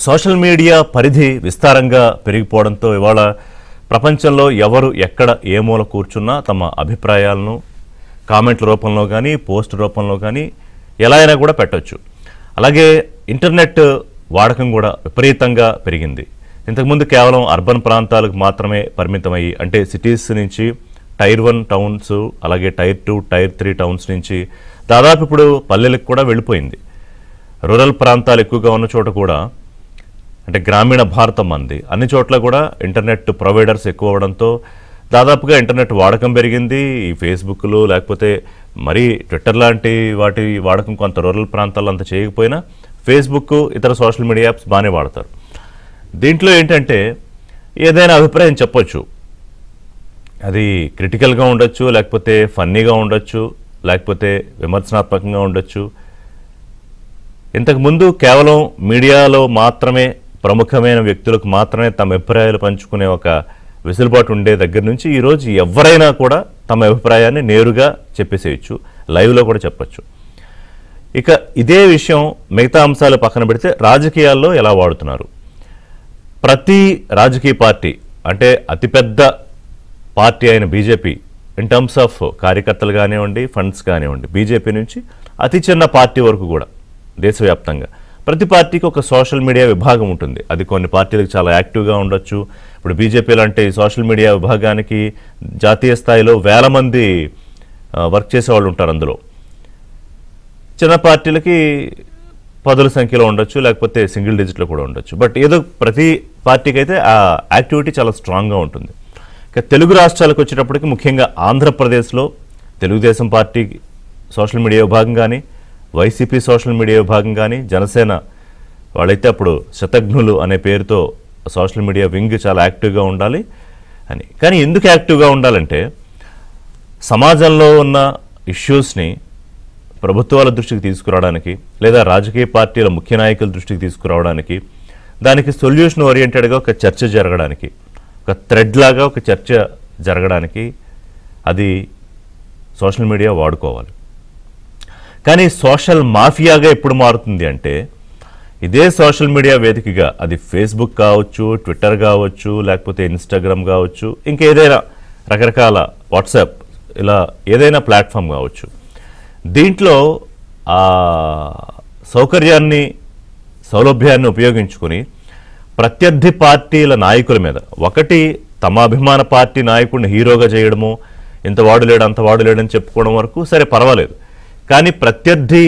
Social media పరిధి విస్తారంగా పెరిగిపోవడంతో ఇవాళ ప్రపంచంలో ఎవరు ఎక్కడ ఏ మూల కూర్చున్నా తమ అభిప్రాయాలను కామెంట్ల రూపంలో కానీ పోస్ట్ రూపంలో కానీ ఎలా అయినా కూడా పెట్టొచ్చు. అలాగే ఇంటర్నెట్ వాడకం కూడా విపరీతంగా పెరిగింది. ఇంతకుముందు కేవలం అర్బన్ ప్రాంతాలకు మాత్రమే పరిమితమయ్యి, అంటే సిటీస్ నుంచి టైర్ 1 టౌన్స్, అలాగే టైర్ 2 టైర్ 3 టౌన్స్ నుంచి దాదాపు ఇప్పుడు పల్లెలకు కూడా వెళ్ళిపోయింది. రూరల్ ప్రాంతాలు ఎక్కువగా ఉన్న చోట కూడా, అంటే గ్రామీణ భారతం మంది అన్ని చోట్ల కూడా ఇంటర్నెట్ ప్రొవైడర్స్ ఎక్కువ అవడంతో దాదాపుగా ఇంటర్నెట్ వాడకం పెరిగింది. ఈ ఫేస్బుక్లు లేకపోతే మరీ ట్విట్టర్ లాంటి వాటి వాడకం కొంత రూరల్ ప్రాంతాల్లో అంత చేయకపోయినా ఫేస్బుక్ ఇతర సోషల్ మీడియా యాప్స్ బాగానే వాడతారు. దీంట్లో ఏంటంటే ఏదైనా అభిప్రాయం చెప్పొచ్చు. అది క్రిటికల్గా ఉండొచ్చు, లేకపోతే ఫన్నీగా ఉండొచ్చు, లేకపోతే విమర్శనాత్మకంగా ఉండొచ్చు. ఇంతకుముందు కేవలం మీడియాలో మాత్రమే ప్రముఖమైన వ్యక్తులకు మాత్రమే తమ అభిప్రాయాలు పంచుకునే ఒక వెసులుబాటు ఉండే దగ్గర నుంచి ఈరోజు ఎవరైనా కూడా తమ అభిప్రాయాన్ని నేరుగా చెప్పేసేయచ్చు, లైవ్లో కూడా చెప్పచ్చు. ఇక ఇదే విషయం మిగతా అంశాలు పక్కన పెడితే రాజకీయాల్లో ఎలా వాడుతున్నారు. ప్రతి రాజకీయ పార్టీ, అంటే అతిపెద్ద పార్టీ అయిన బీజేపీ ఇన్ టర్మ్స్ ఆఫ్ కార్యకర్తలు కానివ్వండి, ఫండ్స్ కానివ్వండి, బీజేపీ నుంచి అతి చిన్న పార్టీ వరకు కూడా దేశవ్యాప్తంగా ప్రతి పార్టీకి ఒక సోషల్ మీడియా విభాగం ఉంటుంది. అది కొన్ని పార్టీలకు చాలా యాక్టివ్గా ఉండొచ్చు. ఇప్పుడు బీజేపీ లాంటి సోషల్ మీడియా విభాగానికి జాతీయ స్థాయిలో వేల మంది వర్క్ చేసేవాళ్ళు ఉంటారు. అందులో చిన్న పార్టీలకి పదుల సంఖ్యలో ఉండొచ్చు, లేకపోతే సింగిల్ డిజిట్లో కూడా ఉండొచ్చు. బట్ ఏదో ప్రతి పార్టీకి అయితే ఆ యాక్టివిటీ చాలా స్ట్రాంగ్గా ఉంటుంది. ఇక తెలుగు రాష్ట్రాలకు వచ్చేటప్పటికి ముఖ్యంగా ఆంధ్రప్రదేశ్లో తెలుగుదేశం పార్టీ సోషల్ మీడియా విభాగం కానీ, వైసీపీ సోషల్ మీడియా విభాగం కానీ, జనసేన వాళ్ళైతే అప్పుడు శతఘ్నులు అనే పేరుతో సోషల్ మీడియా వింగ్ చాలా యాక్టివ్గా ఉండాలి అని. కానీ ఎందుకు యాక్టివ్గా ఉండాలంటే సమాజంలో ఉన్న ఇష్యూస్ని ప్రభుత్వాల దృష్టికి తీసుకురావడానికి, లేదా రాజకీయ పార్టీల ముఖ్య నాయకుల దృష్టికి తీసుకురావడానికి, దానికి సొల్యూషన్ ఓరియంటెడ్గా ఒక చర్చ జరగడానికి, ఒక థ్రెడ్ లాగా ఒక చర్చ జరగడానికి అది సోషల్ మీడియా వాడుకోవాలి. కానీ సోషల్ మాఫియాగా ఎప్పుడు మారుతుంది అంటే ఇదే సోషల్ మీడియా వేదికగా, అది ఫేస్బుక్ కావచ్చు, ట్విట్టర్ కావచ్చు, లేకపోతే ఇన్స్టాగ్రామ్ కావచ్చు, ఇంకేదైనా రకరకాల వాట్సాప్, ఇలా ఏదైనా ప్లాట్ఫామ్ కావచ్చు, దీంట్లో ఆ సౌలభ్యాన్ని ఉపయోగించుకొని ప్రత్యర్థి పార్టీల నాయకుల మీద, ఒకటి తమ అభిమాన పార్టీ నాయకుడిని హీరోగా చేయడము, ఇంత వాడులేడు అంత వాడులేడని చెప్పుకోవడం వరకు సరే పర్వాలేదు. కానీ ప్రత్యర్థి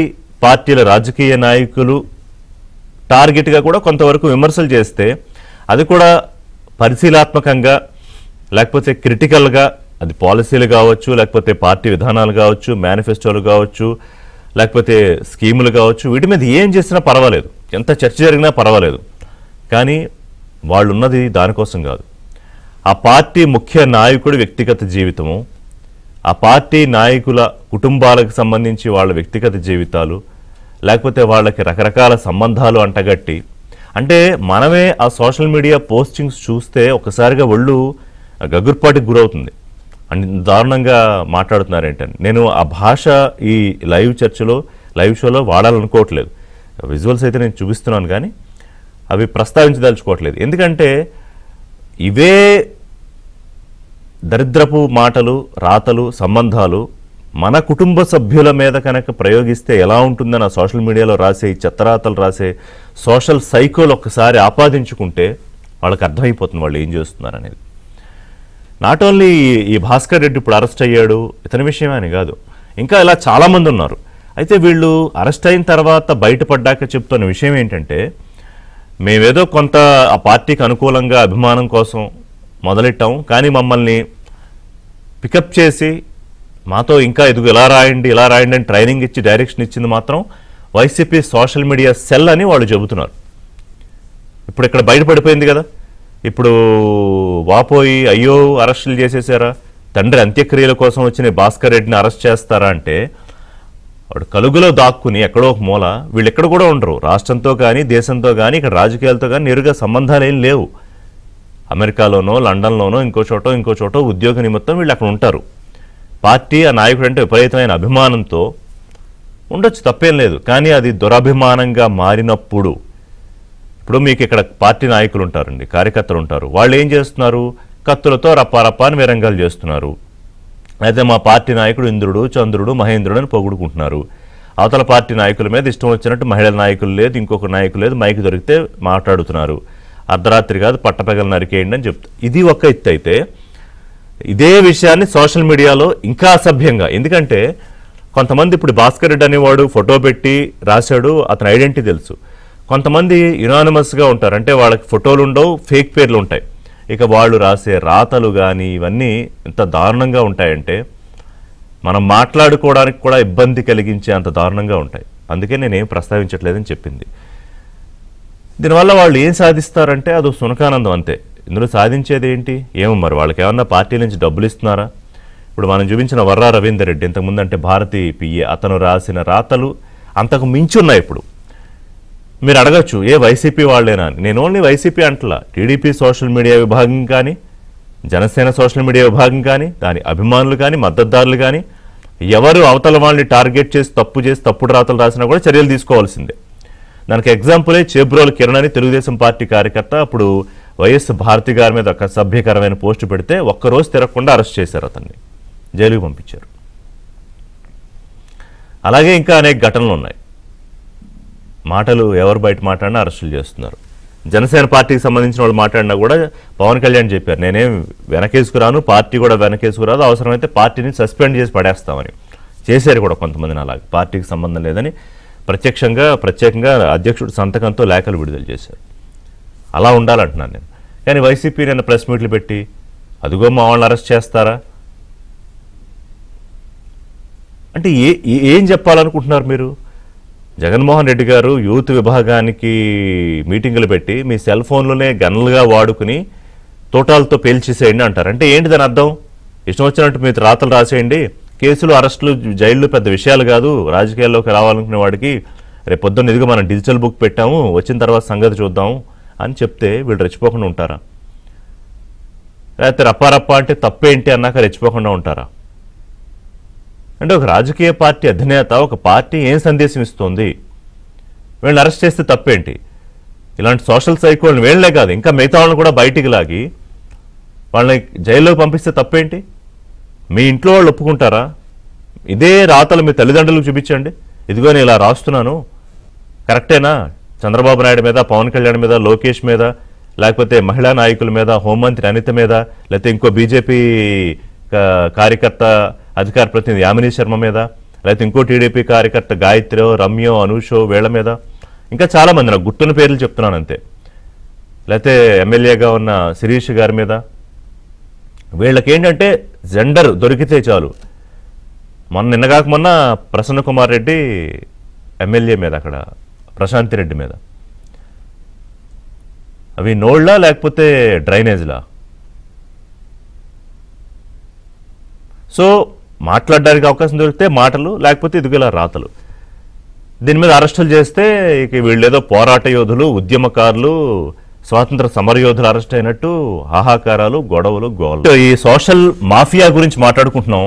పార్టీల రాజకీయ నాయకులు టార్గెట్గా కూడా కొంతవరకు విమర్శలు చేస్తే అది కూడా పరిశీలనాత్మకంగా, లేకపోతే క్రిటికల్గా, అది పాలసీలు కావచ్చు, లేకపోతే పార్టీ విధానాలు కావచ్చు, మేనిఫెస్టోలు కావచ్చు, లేకపోతే స్కీములు కావచ్చు, వీటి మీద ఏం చేసినా పర్వాలేదు, ఎంత చర్చ జరిగినా పర్వాలేదు. కానీ వాళ్ళు ఉన్నది దానికోసం కాదు. ఆ పార్టీ ముఖ్య నాయకుడి వ్యక్తిగత జీవితము, ఆ పార్టీ నాయకుల కుటుంబాలకు సంబంధించి వాళ్ళ వ్యక్తిగత జీవితాలు, లేకపోతే వాళ్ళకి రకరకాల సంబంధాలు అంటగట్టి, అంటే మనమే ఆ సోషల్ మీడియా పోస్టింగ్స్ చూస్తే ఒకసారిగా ఒళ్ళు గగుర్పాటికి గురవుతుంది. అంటే దారుణంగా మాట్లాడుతున్నారేంటని. నేను ఆ భాష ఈ లైవ్ షోలో వాడాలనుకోవట్లేదు. విజువల్స్ అయితే నేను చూపిస్తున్నాను, కానీ అవి ప్రస్తావించదలుచుకోవట్లేదు. ఎందుకంటే ఇవే దరిద్రపు మాటలు, రాతలు, సంబంధాలు మన కుటుంబ సభ్యుల మీద కనుక ప్రయోగిస్తే ఎలా ఉంటుందని ఆ సోషల్ మీడియాలో రాసే ఈ చెత్తరాతలు రాసే సోషల్ సైకోలు ఒక్కసారి ఆపాదించుకుంటే వాళ్ళకి అర్థమైపోతుంది వాళ్ళు ఏం చేస్తున్నారు అనేది. నాట్ ఓన్లీ ఈ భాస్కర్ రెడ్డి ఇప్పుడు అరెస్ట్ అయ్యాడు, ఇతని విషయమే అని కాదు, ఇంకా ఇలా చాలామంది ఉన్నారు. అయితే వీళ్ళు అరెస్ట్ అయిన తర్వాత బయటపడ్డాక చెప్తున్న విషయం ఏంటంటే, మేమేదో కొంత ఆ పార్టీకి అనుకూలంగా అభిమానం కోసం మొదలెట్టాం, కానీ మమ్మల్ని పికప్ చేసి మాతో ఇంకా ఎదుగు ఇలా రాయండి అని ట్రైనింగ్ ఇచ్చి డైరెక్షన్ ఇచ్చింది మాత్రం వైసీపీ సోషల్ మీడియా సెల్ అని వాళ్ళు చెబుతున్నారు. ఇప్పుడు ఇక్కడ బయటపడిపోయింది కదా. ఇప్పుడు వాపోయి అయ్యో అరెస్టులు చేసేసారా, తండ్రి అంత్యక్రియల కోసం వచ్చిన భాస్కర్ రెడ్డిని అరెస్ట్ చేస్తారా అంటే వాడు కలుగులో దాక్కుని ఎక్కడో ఒక మూల, వీళ్ళు ఎక్కడ కూడా ఉండరు, రాష్ట్రంతో కానీ దేశంతో కానీ ఇక్కడ రాజకీయాలతో కానీ నేరుగా సంబంధాలు ఏం లేవు. అమెరికాలోనో లండన్లోనో ఇంకో చోటో ఉద్యోగ నిమిత్తం వీళ్ళు అక్కడ ఉంటారు. పార్టీ ఆ నాయకుడు అంటే విపరీతమైన అభిమానంతో ఉండొచ్చు, తప్పేం లేదు. కానీ అది దురభిమానంగా మారినప్పుడు ఇప్పుడు మీకు ఇక్కడ పార్టీ నాయకులు ఉంటారండి, కార్యకర్తలు ఉంటారు. వాళ్ళు ఏం చేస్తున్నారు? కత్తులతో రప్పారప్ప అని విరంగాలు చేస్తున్నారు. అయితే మా పార్టీ నాయకుడు ఇంద్రుడు, చంద్రుడు, మహేంద్రుడు అని పొగుడుకుంటున్నారు. అవతల పార్టీ నాయకుల మీద ఇష్టం వచ్చినట్టు మహిళల నాయకులు లేదు, ఇంకొక నాయకులు లేదు, మైక్ దొరికితే మాట్లాడుతున్నారు. అర్ధరాత్రి కాదు పట్టపగలు నరికేయండి అని చెప్తారు. ఇది ఒక ఎత్తు అయితే, ఇదే విషయాన్ని సోషల్ మీడియాలో ఇంకా అసభ్యంగా, ఎందుకంటే కొంతమంది ఇప్పుడు భాస్కర్ రెడ్డి అనేవాడు ఫోటో పెట్టి రాశాడు, అతని ఐడెంటిటీ తెలుసు. కొంతమంది యునానిమస్గా ఉంటారు, అంటే వాళ్ళకి ఫోటోలు ఉండవు, ఫేక్ పేర్లు ఉంటాయి. ఇక వాళ్ళు రాసే రాతలు కానీ ఇవన్నీ ఎంత దారుణంగా ఉంటాయంటే మనం మాట్లాడుకోవడానికి కూడా ఇబ్బంది కలిగించే అంత దారుణంగా ఉంటాయి. అందుకే నేనేం ప్రస్తావించట్లేదని చెప్పింది. దీనివల్ల వాళ్ళు ఏం సాధిస్తారంటే అదో సునకానందం అంతే. ఇందులో సాధించేది ఏంటి? ఏమో మరి వాళ్ళకి ఏమన్నా పార్టీ నుంచి డబ్బులు ఇస్తున్నారా? ఇప్పుడు మనం చూపించిన వర్రా రవీందర్ రెడ్డి, ఇంతకుముందు అంటే భారతీ పిఏ, అతను రాసిన రాతలు అంతకు మించి ఉన్నాయి. ఇప్పుడు మీరు అడగచ్చు ఏ వైసీపీ వాళ్ళేనా అని. నేను ఓన్లీ వైసీపీ అంటలా, టీడీపీ సోషల్ మీడియా విభాగం కానీ, జనసేన సోషల్ మీడియా విభాగం కానీ, దాని అభిమానులు కానీ, మద్దతుదారులు కానీ, ఎవరు అవతల వాళ్ళని టార్గెట్ చేసి తప్పుడు రాతలు రాసినా కూడా చర్యలు తీసుకోవాల్సిందే. దానికి ఎగ్జాంపులే చేబ్రోలు కిరణ్ అని తెలుగుదేశం పార్టీ కార్యకర్త అప్పుడు వైఎస్ భారతి గారి మీద ఒక సభ్యకరమైన పోస్టు పెడితే ఒక్కరోజు తిరగకుండా అరెస్ట్ చేశారు, అతన్ని జైలుకి పంపించారు. అలాగే ఇంకా అనేక ఘటనలు ఉన్నాయి. మాటలు ఎవరు బయట మాట్లాడినా అరెస్టులు చేస్తున్నారు. జనసేన పార్టీకి సంబంధించిన వాళ్ళు మాట్లాడినా కూడా పవన్ కళ్యాణ్ చెప్పారు, నేనేం వెనకేసుకురాను, పార్టీ కూడా వెనకేసుకురాదు, అవసరమైతే పార్టీని సస్పెండ్ చేసి పడేస్తామని. చేశారు కూడా కొంతమందిని, అలాగే పార్టీకి సంబంధం లేదని ప్రత్యేకంగా అధ్యక్షుడు సంతకంతో లేఖలు విడుదల చేశారు. అలా ఉండాలంటున్నాను నేను. కానీ వైసీపీ నిన్న ప్రెస్ మీట్లు పెట్టి అదిగో మా వాళ్ళని అరెస్ట్ చేస్తారా అంటే ఏం చెప్పాలనుకుంటున్నారు మీరు? జగన్మోహన్ రెడ్డి గారు యూత్ విభాగానికి మీటింగులు పెట్టి మీ సెల్ ఫోన్లోనే గన్లుగా వాడుకుని తోటాలతో పేల్చేసేయండి అంటారు. అంటే ఏంటి దాని అర్థం? ఇష్టం వచ్చినట్టు మీరు రాతలు రాసేయండి, కేసులు అరెస్టులు జైళ్ళు పెద్ద విషయాలు కాదు, రాజకీయాల్లోకి రావాలనుకునే వాడికి రేపు పొద్దున్న ఇదిగో మనం డిజిటల్ బుక్ పెట్టాము, వచ్చిన తర్వాత సంగతి చూద్దాము అని చెప్తే వీళ్ళు రెచ్చిపోకుండా ఉంటారా? లేకపోతే రప్పారప్ప అంటే తప్పేంటి అన్నాక రెచ్చిపోకుండా ఉంటారా? అంటే ఒక రాజకీయ పార్టీ అధినేత, ఒక పార్టీ ఏం సందేశం ఇస్తుంది? వీళ్ళని అరెస్ట్ చేస్తే తప్పేంటి? ఇలాంటి సోషల్ సైకోల్ని వీళ్ళనే కాదు ఇంకా మిగతా వాళ్ళని కూడా బయటికి లాగి వాళ్ళని జైల్లోకి పంపిస్తే తప్పేంటి? మీ ఇంట్లో వాళ్ళు ఒప్పుకుంటారా? ఇదే రాతలు మీ తల్లిదండ్రులకు చూపించండి, ఇదిగో నేను ఇలా రాస్తున్నాను, కరెక్టేనా? చంద్రబాబు నాయుడు మీద, పవన్ కళ్యాణ్ మీద, లోకేష్ మీద, లేకపోతే మహిళా నాయకుల మీద, హోంమంత్రి అనిత మీద, లేకపోతే ఇంకో బీజేపీ కార్యకర్త అధికార ప్రతినిధి యామినీ శర్మ మీద, లేకపోతే ఇంకో టీడీపీ కార్యకర్త గాయత్రో, రమ్యో, అనూషో వీళ్ళ మీద, ఇంకా చాలామంది నాకు గుర్తున్న పేర్లు చెప్తున్నాను అంతే, లేకపోతే ఎమ్మెల్యేగా ఉన్న శిరీష్ గారి మీద. వీళ్ళకేంటంటే జెండర్ దొరికితే చాలు. నిన్నగాక మొన్న ప్రసన్న కుమార్ రెడ్డి ఎమ్మెల్యే మీద, అక్కడ ప్రశాంతి రెడ్డి మీద, అవి నోళ్ళా లేకపోతే డ్రైనేజ్లా? సో మాట్లాడడానికి అవకాశం దొరికితే మాటలు, లేకపోతే ఇదిగోలా రాతలు. దీని మీద అరెస్టులు చేస్తే ఇక వీళ్ళేదో పోరాట యోధులు, ఉద్యమకారులు, స్వాతంత్ర సమరయోధులు అరెస్ట్ అయినట్టు హాహాకారాలు, గొడవలు, గోలు. ఈ సోషల్ మాఫియా గురించి మాట్లాడుకుంటున్నాం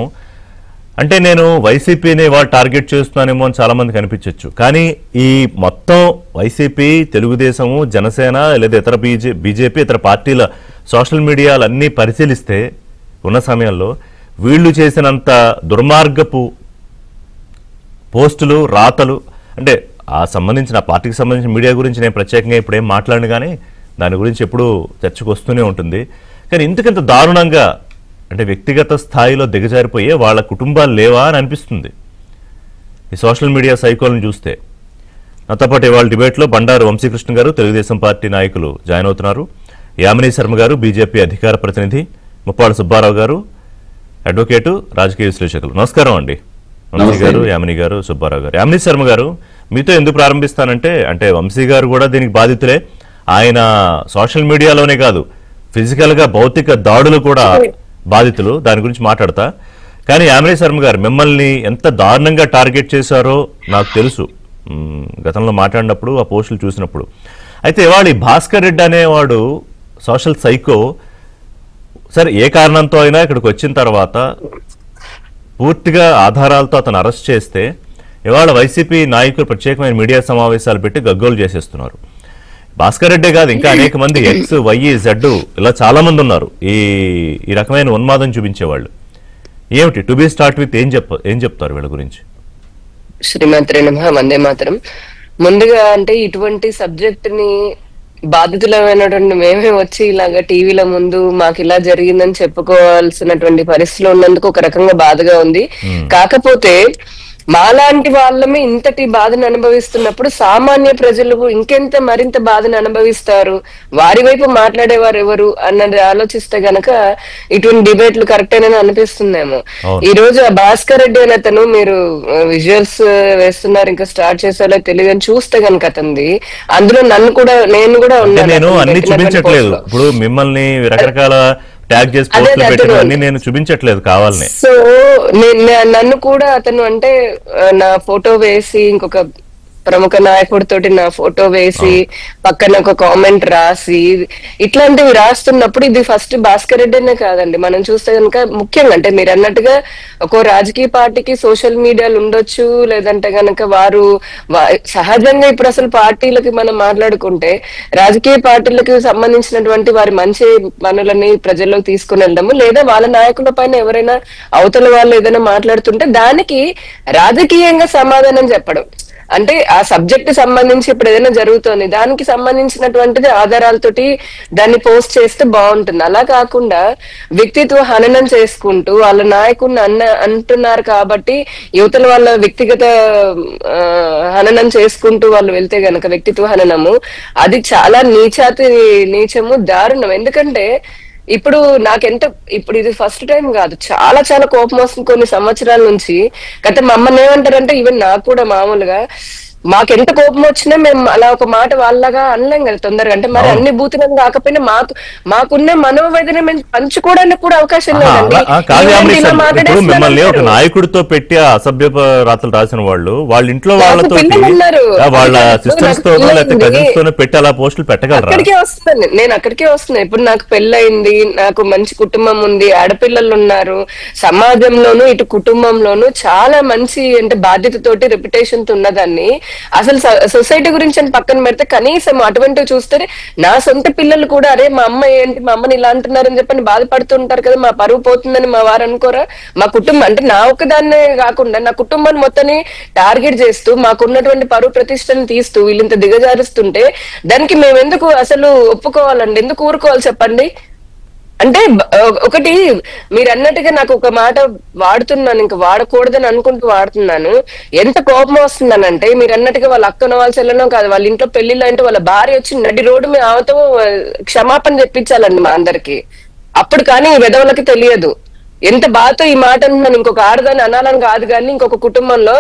అంటే నేను వైసీపీని వాళ్ళు టార్గెట్ చేస్తున్నానేమో అని చాలా మందికి అనిపించవచ్చు. కానీ ఈ మొత్తం వైసీపీ, తెలుగుదేశము, జనసేన లేదా ఇతర బీజేపీ ఇతర పార్టీల సోషల్ మీడియాలన్నీ పరిశీలిస్తే ఉన్న సమయంలో వీళ్ళు చేసినంత దుర్మార్గపు పోస్టులు, రాతలు, అంటే ఆ సంబంధించిన పార్టీకి సంబంధించిన మీడియా గురించి నేను ప్రత్యేకంగా ఇప్పుడు ఏం మాట్లాడను, కానీ దాని గురించి ఎప్పుడూ చర్చకు వస్తూనే ఉంటుంది. కానీ ఇంతకంత దారుణంగా అంటే వ్యక్తిగత స్థాయిలో దిగజారిపోయే వాళ్ళ కుటుంబాలు లేవా అని అనిపిస్తుంది ఈ సోషల్ మీడియా సైకోల్ని చూస్తే. నాతో పాటు ఇవాళ డిబేట్లో బండారు వంశీకృష్ణ గారు, తెలుగుదేశం పార్టీ నాయకులు జాయిన్ అవుతున్నారు. యామినీ శర్మ గారు, బీజేపీ అధికార ప్రతినిధి. ముప్పాళ్ళ సుబ్బారావు గారు, అడ్వకేటు, రాజకీయ విశ్లేషకులు. నమస్కారం అండి వంశీ గారు, యామినీ గారు, సుబ్బారావు గారు. యామినీ శర్మ గారు, మీతో ఎందుకు ప్రారంభిస్తానంటే అంటే వంశీ గారు కూడా దీనికి బాధితులే. ఆయన సోషల్ మీడియాలోనే కాదు, ఫిజికల్గా భౌతిక దాడులు కూడా బాధితులు. దాని గురించి మాట్లాడతా. కానీ యామినీ శర్మ గారు, మిమ్మల్ని ఎంత దారుణంగా టార్గెట్ చేశారో నాకు తెలుసు గతంలో మాట్లాడినప్పుడు, ఆ పోస్టులు చూసినప్పుడు. అయితే ఇవాళ ఈ భాస్కర్ రెడ్డి అనేవాడు సోషల్ సైకో, సరే ఏ కారణంతో అయినా ఇక్కడికి వచ్చిన తర్వాత పూర్తిగా ఆధారాలతో అతను అరెస్ట్ చేస్తే ఇవాళ వైసీపీ నాయకులు ప్రత్యేకమైన మీడియా సమావేశాలు పెట్టి గగ్గోలు చేసేస్తున్నారు. భాస్కర్ రెడ్డే కాదు, ఇంకా అనేక మంది ఎక్స్ వై జెడ్ ఇలా చాలా మంది ఉన్నారు ఈ ఈ రకమైన ఉన్మాదం చూపించేవాళ్ళు. ఏమిటి టు బి స్టార్ట్ విత్ ఏం చెప్తారు వీళ్ళ గురించి? శ్రీమాత్రే నమః, వందే మాతరం. ముందుగా అంటే ఇటువంటి సబ్జెక్ట్ ని బాధితులమైనటువంటి మేమే వచ్చి ఇలాగా టీవీల ముందు మాకు ఇలా జరిగిందని చెప్పుకోవాల్సినటువంటి పరిస్థితిలో ఉన్నందుకు ఒక రకంగా బాధగా ఉంది. కాకపోతే మాలాంటి వాళ్ళమే ఇంతటి బాధను అనుభవిస్తున్నప్పుడు సామాన్య ప్రజలు ఇంకెంత మరింత బాధను అనుభవిస్తారు, వారి వైపు మాట్లాడేవారు ఎవరు అన్నది ఆలోచిస్తే గనక ఇటువంటి డిబేట్లు కరెక్ట్ అని అనిపిస్తుందేమో. ఈ రోజు ఆ భాస్కర్ రెడ్డి అని అతను, మీరు విజువల్స్ వేస్తున్నారు ఇంకా స్టార్ట్ చేసేలా తెలియదు అని చూస్తే గనక అతనిది, అందులో నేను కూడా ఉన్నాను. నేను అన్ని చూపించట్లేదు, ఇప్పుడు మిమ్మల్ని రకరకాల ట్యాగ్ చేసి పోస్టులు పెట్టిన అన్ని నేను చూపించట్లేదు కావాలని. సో నన్ను కూడా అతను అంటే నా ఫోటో వేసి ఇంకొక ప్రముఖ నాయకుడితోటి నా ఫోటో వేసి పక్కన ఒక కామెంట్ రాసి ఇట్లాంటివి రాస్తున్నప్పుడు ఇది ఫస్ట్ భాస్కర్ రెడ్డినే కాదండి, మనం చూస్తే కనుక ముఖ్యంగా అంటే మీరు అన్నట్టుగా ఒక రాజకీయ పార్టీకి సోషల్ మీడియాలు ఉండొచ్చు, లేదంటే గనక వారు సహజంగా ఇప్పుడు అసలు పార్టీలకి మనం మాట్లాడుకుంటే రాజకీయ పార్టీలకు సంబంధించినటువంటి వారి మంచి పనులని ప్రజల్లోకి తీసుకుని వెళ్ళడము, లేదా వాళ్ళ నాయకుల పైన ఎవరైనా అవతల వాళ్ళు ఏదైనా మాట్లాడుతుంటే దానికి రాజకీయంగా సమాధానం చెప్పడం. అంటే ఆ సబ్జెక్ట్ సంబంధించి ఇప్పుడు ఏదైనా జరుగుతుంది దానికి సంబంధించినటువంటిది ఆధారాలతోటి దాన్ని పోస్ట్ చేస్తే బాగుంటుంది. అలా కాకుండా వ్యక్తిత్వ హననం చేసుకుంటూ వాళ్ళ నాయకుడిని అంటున్నారు కాబట్టి యువతల వాళ్ళ వ్యక్తిగత హననం చేసుకుంటూ వాళ్ళు వెళ్తే గనక వ్యక్తిత్వ హననము అది చాలా నీచము, దారుణం. ఎందుకంటే ఇప్పుడు ఇప్పుడు ఇది ఫస్ట్ టైం కాదు, చాలా చాలా కోపం వస్తుంది కొన్ని సంవత్సరాల నుంచి. గత మా అమ్మని ఏమంటారంటే ఈవెన్ నాకు కూడా మామూలుగా మాకెంత కోపం వచ్చినా మేము అలా ఒక మాట వాళ్ళగా అనలేం కదా తొందరగా. అంటే మరి అన్ని బూతులం కాకపోయినా మాకున్న మనోవేదన మేము పంచుకోవడానికి కూడా అవకాశం లేదండి. మిమ్మల్ని ఒక నాయకుడితో పెట్టి అసభ్య రాతలు రాసిన వాళ్ళ ఇంట్లో వాళ్ళతో వాళ్ళ సిస్టర్స్ తో లేకపోతే కజిన్స్ తోనే పెట్టి అలా పోస్టులు పెట్టగలరా? నేను అక్కడికే వస్తున్నా. ఇప్పుడు నాకు పెళ్ళయింది, నాకు మంచి కుటుంబం ఉంది, ఆడపిల్లలు ఉన్నారు, సమాజంలోను ఇటు కుటుంబంలోను చాలా మంచి అంటే బాధ్యతతోటి రెప్యుటేషన్ తో ఉన్నదాన్ని. అసలు సొసైటీ గురించి అని పక్కన పెడితే కనీసం అటువంటివి చూస్తే నా సొంత పిల్లలు కూడా అరే మా అమ్మ ఏంటి మా అమ్మని ఇలా అంటున్నారని చెప్పని బాధపడుతుంటారు కదా, మా పరువు పోతుందని మా వారు అనుకోరా? మా కుటుంబం అంటే నా ఒక్కదాన్నే కాకుండా నా కుటుంబాన్ని మొత్తాన్ని టార్గెట్ చేస్తూ మాకున్నటువంటి పరువు ప్రతిష్టని తీస్తూ వీళ్ళంత దిగజారుస్తుంటే దానికి మేము ఎందుకు అసలు ఒప్పుకోవాలండి, ఎందుకు ఊరుకోవాలి చెప్పండి? అంటే ఒకటి మీరు అన్నట్టుగా నాకు ఒక మాట వాడుతున్నాను, ఇంకా వాడకూడదని అనుకుంటూ వాడుతున్నాను. ఎంత కోపం వస్తుందనంటే మీరు అన్నట్టుగా వాళ్ళ అక్కనో వాళ్ళ చెల్లెనో కాదు, వాళ్ళ ఇంట్లో పెళ్లిలో అంటే వాళ్ళ భార్య వచ్చి నడి రోడ్డు మీద ఆమెతో క్షమాపణ చెప్పించాలండి మా అందరికి. అప్పుడు కానీ వెధవలకి తెలియదు ఎంత బాధతో ఈ మాట అంటున్నాను. ఇంకొక ఆడదాన్ని అనాలని కాదు కానీ ఇంకొక కుటుంబంలో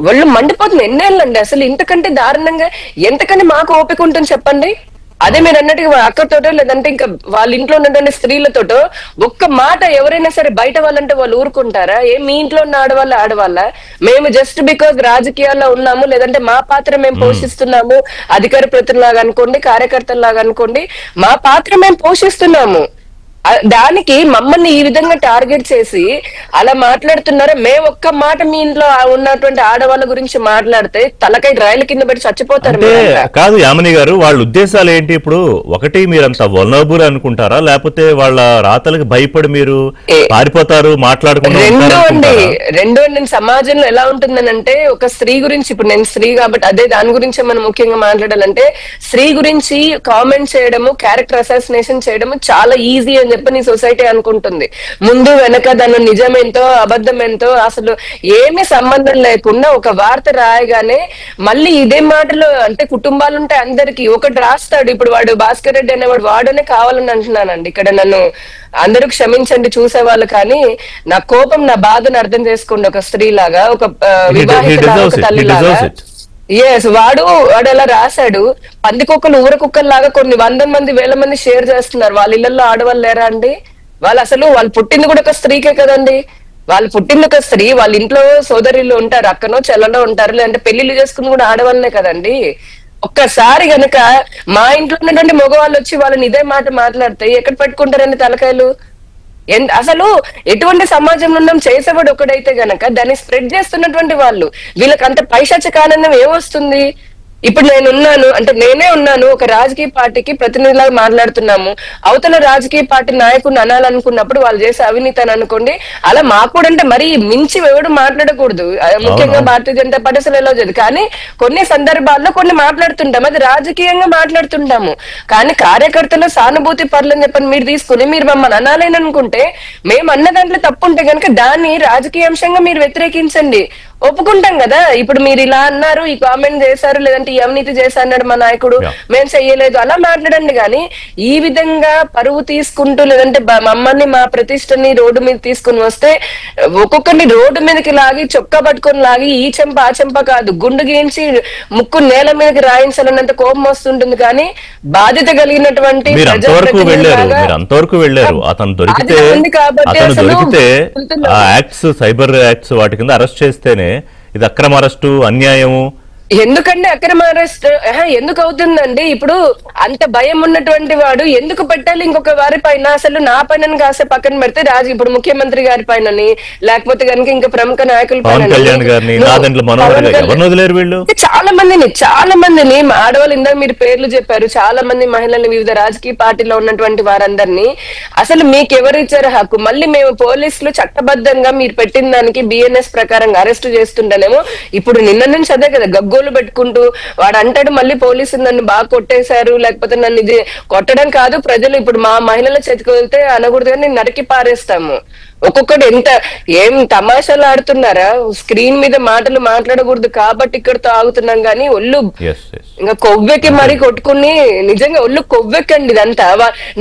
వాళ్ళు మండిపోతుంది ఎన్నేళ్ళండి. అసలు ఇంతకంటే దారుణంగా ఎంతకంటే మాకు ఓపిక ఉంటుంది చెప్పండి? అదే మీరు అన్నట్టుగా అక్కతోటో లేదంటే ఇంకా వాళ్ళ ఇంట్లో ఉన్నటువంటి స్త్రీలతోటో ఒక్క మాట ఎవరైనా సరే బయట వాళ్ళంటే వాళ్ళు ఊరుకుంటారా? మీ ఇంట్లో ఉన్న ఆడవాళ్ళ మేము జస్ట్ బికాజ్ రాజకీయాల్లో ఉన్నాము లేదంటే మా పాత్ర మేము పోషిస్తున్నాము, అధికార ప్రతినిధులాగా అనుకోండి, కార్యకర్తల్లాగా అనుకోండి, మా పాత్ర మేము పోషిస్తున్నాము, దానికి మమ్మల్ని ఈ విధంగా టార్గెట్ చేసి అలా మాట్లాడుతున్నారా? మేము ఒక్క మాట మీ ఇంట్లో ఉన్నటువంటి ఆడవాళ్ళ గురించి మాట్లాడితే తలకై రైలు కింద పెట్టి చచ్చిపోతారు. కాదు యామిని గారు, వాళ్ళ ఉద్దేశాలు ఏంటి? ఇప్పుడు ఒకటి మీరంతా వల్నరబుల్ అనుకుంటారా, లేకపోతే వాళ్ళ రాతలకు భయపడి మీరు పారిపోతారు మాట్లాడుకుంటారు? రెండు అండి. సమాజంలో ఎలా ఉంటుందని అంటే ఒక స్త్రీ గురించి, ఇప్పుడు నేను స్త్రీ కాబట్టి అదే దాని గురించి మనం ముఖ్యంగా మాట్లాడాలంటే స్త్రీ గురించి కామెంట్ చేయడము, క్యారెక్టర్ అసాసినేషన్ చేయడము చాలా ఈజీ అని చెప్పని సొసైటీ అనుకుంటుంది. ముందు వెనక దాని నిజమేంతో అబద్ధం ఏంతో అసలు ఏమీ సంబంధం లేకుండా ఒక వార్త రాయగానే మళ్ళీ ఇదే మాటలు అంటే కుటుంబాలు ఉంటాయి అందరికి ఒకటి రాస్తాడు. ఇప్పుడు వాడు భాస్కర్ రెడ్డి అనేవాడు వాడనే కావాలని అంటున్నానండి. ఇక్కడ నన్ను అందరూ క్షమించండి చూసేవాళ్ళు, కానీ నా కోపం నా బాధను అర్థం చేసుకోండి. ఒక స్త్రీ లాగా, ఒక వివాహితులాగా, ఒక తల్లిలాగా. వాడు అలా రాశాడు. పందికొక్కలు ఊర కుక్కల్లాగా కొన్ని 100 మంది 1000 మంది షేర్ చేస్తున్నారు. వాళ్ళ ఇళ్లలో ఆడవాళ్ళు లేరా అండి? వాళ్ళు పుట్టింది కూడా ఒక స్త్రీకే కదండి. వాళ్ళు పుట్టింది ఒక స్త్రీ, వాళ్ళ ఇంట్లో సోదరులు ఉంటారు, అక్కనో చెల్లలో ఉంటారు, లేదంటే పెళ్లిళ్ళు చేసుకుని కూడా ఆడవాళ్ళనే కదండి. ఒక్కసారి గనక మా ఇంట్లో ఉన్నటువంటి మగవాళ్ళు వచ్చి వాళ్ళని ఇదే మాట మాట్లాడితే ఎక్కడ పెట్టుకుంటారండి తలకాయలు? అసలు ఎటువంటి సమాజంలో ఉన్నాం? చేసేవాడు ఒకడైతే గనక దాన్ని స్ప్రెడ్ చేస్తున్నటువంటి వాళ్ళు వీళ్ళకి అంత పైశాచిక ఆనందం ఏమొస్తుంది? ఇప్పుడు నేనున్నాను అంటే నేనే ఉన్నాను, ఒక రాజకీయ పార్టీకి ప్రతినిధిలాగా మాట్లాడుతున్నాము. అవతల రాజకీయ పార్టీ నాయకుడిని అనాలనుకున్నప్పుడు వాళ్ళు చేసే అవినీతి అని అనుకోండి, అలా మాకు కూడా అంటే మరీ మించి ఎవడు మాట్లాడకూడదు. ముఖ్యంగా భారతీయ జనతా పార్టీ అసలు ఎలా లేదు. కానీ కొన్ని సందర్భాల్లో కొన్ని మాట్లాడుతుంటాం, అది రాజకీయంగా మాట్లాడుతుంటాము. కానీ కార్యకర్తలు సానుభూతి పరులని చెప్పని మీరు తీసుకుని మీరు మమ్మల్ని అనాలని అనుకుంటే, మేము అన్న దాంట్లో తప్పు ఉంటే కనుక దాన్ని రాజకీయ అంశంగా మీరు వ్యతిరేకించండి, ఒప్పుకుంటాం కదా. ఇప్పుడు మీరు ఇలా అన్నారు, ఈ కామెంట్ చేశారు, లేదంటే ఈ అవినీతి చేశారు మా నాయకుడు, మేము చెయ్యలేదు, అలా మాట్లాడండి. కానీ ఈ విధంగా పరువు తీసుకుంటూ లేదంటే మమ్మల్ని మా ప్రతిష్టని రోడ్డు మీద తీసుకుని వస్తే, ఒక్కొక్కరిని రోడ్డు మీదకి లాగి చొక్కా పట్టుకొని లాగి ఈ చెంప ఆ చెంప కాదు, గుండు గీయించి ముక్కు నేల మీదకి రాయించాలన్నంత కోపం వస్తుంటుంది. కానీ బాధ్యత కలిగినటువంటి అంతవరకు వెళ్ళారు. అతను దొరికితే ఆ యాక్ట్స్, సైబర్ యాక్ట్స్ వాటి కింద అరెస్ట్ చేస్తేనే ఇది అక్రమ అరెస్టు, అన్యాయము. ఎందుకంటే అక్రమ అరెస్ట్ ఎందుకు అవుతుందండి? ఇప్పుడు అంత భయం ఉన్నటువంటి వాడు ఎందుకు పెట్టాలి ఇంకొక వారి పైన? అసలు నా పైన కాసే పక్కన పెడితే ఇప్పుడు ముఖ్యమంత్రి గారి పైనని, లేకపోతే కనుక ఇంకా ప్రముఖ నాయకుల పైన చాలా మందిని ఆడవాళ్ళు, ఇందాక మీరు పేర్లు చెప్పారు, చాలా మంది మహిళల్ని, వివిధ రాజకీయ పార్టీలో ఉన్నటువంటి వారందరినీ అసలు మీకు ఎవరు ఇచ్చారు హక్కు? మళ్ళీ మేము పోలీసులు చట్టబద్ధంగా మీరు పెట్టిన దానికి బిఎన్ఎస్ ప్రకారంగా అరెస్ట్ చేస్తుండేనేమో. ఇప్పుడు నిన్న నుంచి అదే కదా గగ్గోలు పెట్టుకుంటూ వాడు అంటాడు, మళ్ళీ పోలీసులు నన్ను బాగా కొట్టేశారు, లేకపోతే నన్ను ఇది కొట్టడం కాదు, ప్రజలు ఇప్పుడు మా మహిళల చేతికి వెళ్తే అనకూడదు కానీ నరికి పారేస్తాము. ఒక్కొక్కటి ఎంత ఏం తమాషాలు ఆడుతున్నారా? స్క్రీన్ మీద మాటలు మాట్లాడకూడదు కాబట్టి ఇక్కడతో ఆగుతున్నాం. కానీ ఒళ్ళు ఇంకా కొవ్వెక్కి మరీ కొట్టుకుని, నిజంగా ఒళ్ళు కొవ్వెక్కండి ఇదంతా.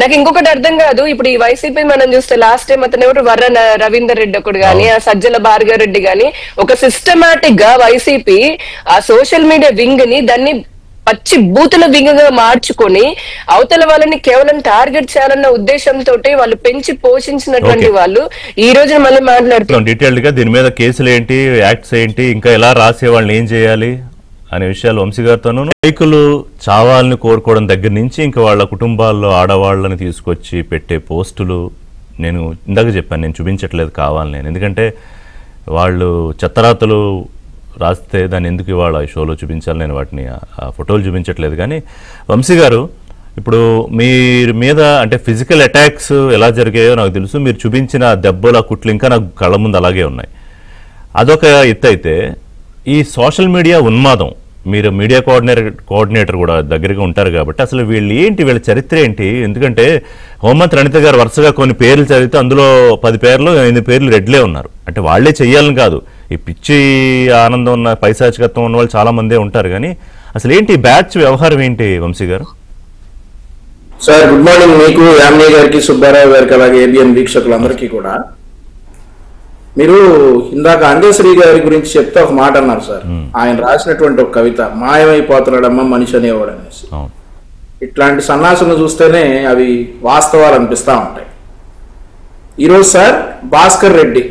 నాకు ఇంకొకటి అర్థం కాదు, ఇప్పుడు ఈ వైసీపీ మనం చూస్తే లాస్ట్ టైం అతను ఎవరు వర్ర రవీందర్ రెడ్డి ఒకడు గాని, ఆ సజ్జల భార్గారెడ్డి గాని, ఒక సిస్టమాటిక్ గా వైసీపీ ఆ సోషల్ మీడియా వింగ్ ని దాన్ని పచ్చి బూతుల వింగగా మార్చుకొని అవతల వాళ్ళని కేవలం టార్గెట్ చేయాలన్న ఉద్దేశంతో వాళ్ళు పెంచి పోషించినటువంటి వాళ్ళు ఈ రోజు మళ్ళీ మాట్లాడుతున్నారు. డీటెయిల్డ్ గా దీని మీద కేసులు ఏంటి, యాక్ట్స్ ఏంటి, ఇంకా ఎలా రాసే వాళ్ళని ఏం చేయాలి అనే విషయాలు వంశీ గారితోనూ, నాయకులు చావాలని కోరుకోవడం దగ్గర నుంచి ఇంకా వాళ్ళ కుటుంబాల్లో ఆడవాళ్ళని తీసుకొచ్చి పెట్టే పోస్టులు, నేను ఇందాక చెప్పాను, నేను చూపించట్లేదు కావాలని. ఎందుకంటే వాళ్ళు చెత్తరాతలు రాస్తే దాన్ని ఎందుకు ఇవాళ ఈ షోలో చూపించాలి, నేను వాటిని ఆ ఫోటోలు చూపించట్లేదు. కానీ వంశీ గారు, ఇప్పుడు మీరు మీద అంటే ఫిజికల్ అటాక్స్ ఎలా జరిగాయో నాకు తెలుసు, మీరు చూపించిన దెబ్బల కుట్లు ఇంకా నాకు కళ్ళ ముందు అలాగే ఉన్నాయి. అదొక ఎత్తు అయితే, ఈ సోషల్ మీడియా ఉన్మాదం, మీరు మీడియా కోఆర్డినేటర్ కూడా దగ్గరగా ఉంటారు కాబట్టి అసలు వీళ్ళ చరిత్ర ఏంటి? ఎందుకంటే హోంమంత్రి అనిత గారు వరుసగా కొన్ని పేర్లు చదివితే అందులో 10 పేర్లు 8 పేర్లు రెడ్లే ఉన్నారు. అంటే వాళ్లే చెయ్యాలని కాదు, ఈ పిచ్చి ఆనందం ఉన్న పైశాచికత్వం ఉన్న వాళ్ళు చాలా మందే ఉంటారు. కానీ అసలు ఏంటి బ్యాచ్ వ్యవహారం ఏంటి వంశీ గారు? సార్ గుడ్ మార్నింగ్ మీకు, యామిని గారికి, సుబ్బారావు గారికి, అలాగే ఏబిఎన్ వీక్షకులందరికీ కూడా. మీరు ఇందాక అంజశ్రీ గారి గురించి చెప్తే ఒక మాట అన్నారు సార్, ఆయన రాసినటువంటి ఒక కవిత, మాయమైపోతున్నాడమ్మ మనిషి అనేవాడు అనేసి. ఇట్లాంటి సన్నాసులను చూస్తేనే అవి వాస్తవాలు అనిపిస్తూ ఉంటాయి. ఈరోజు సార్ భాస్కర్ రెడ్డి,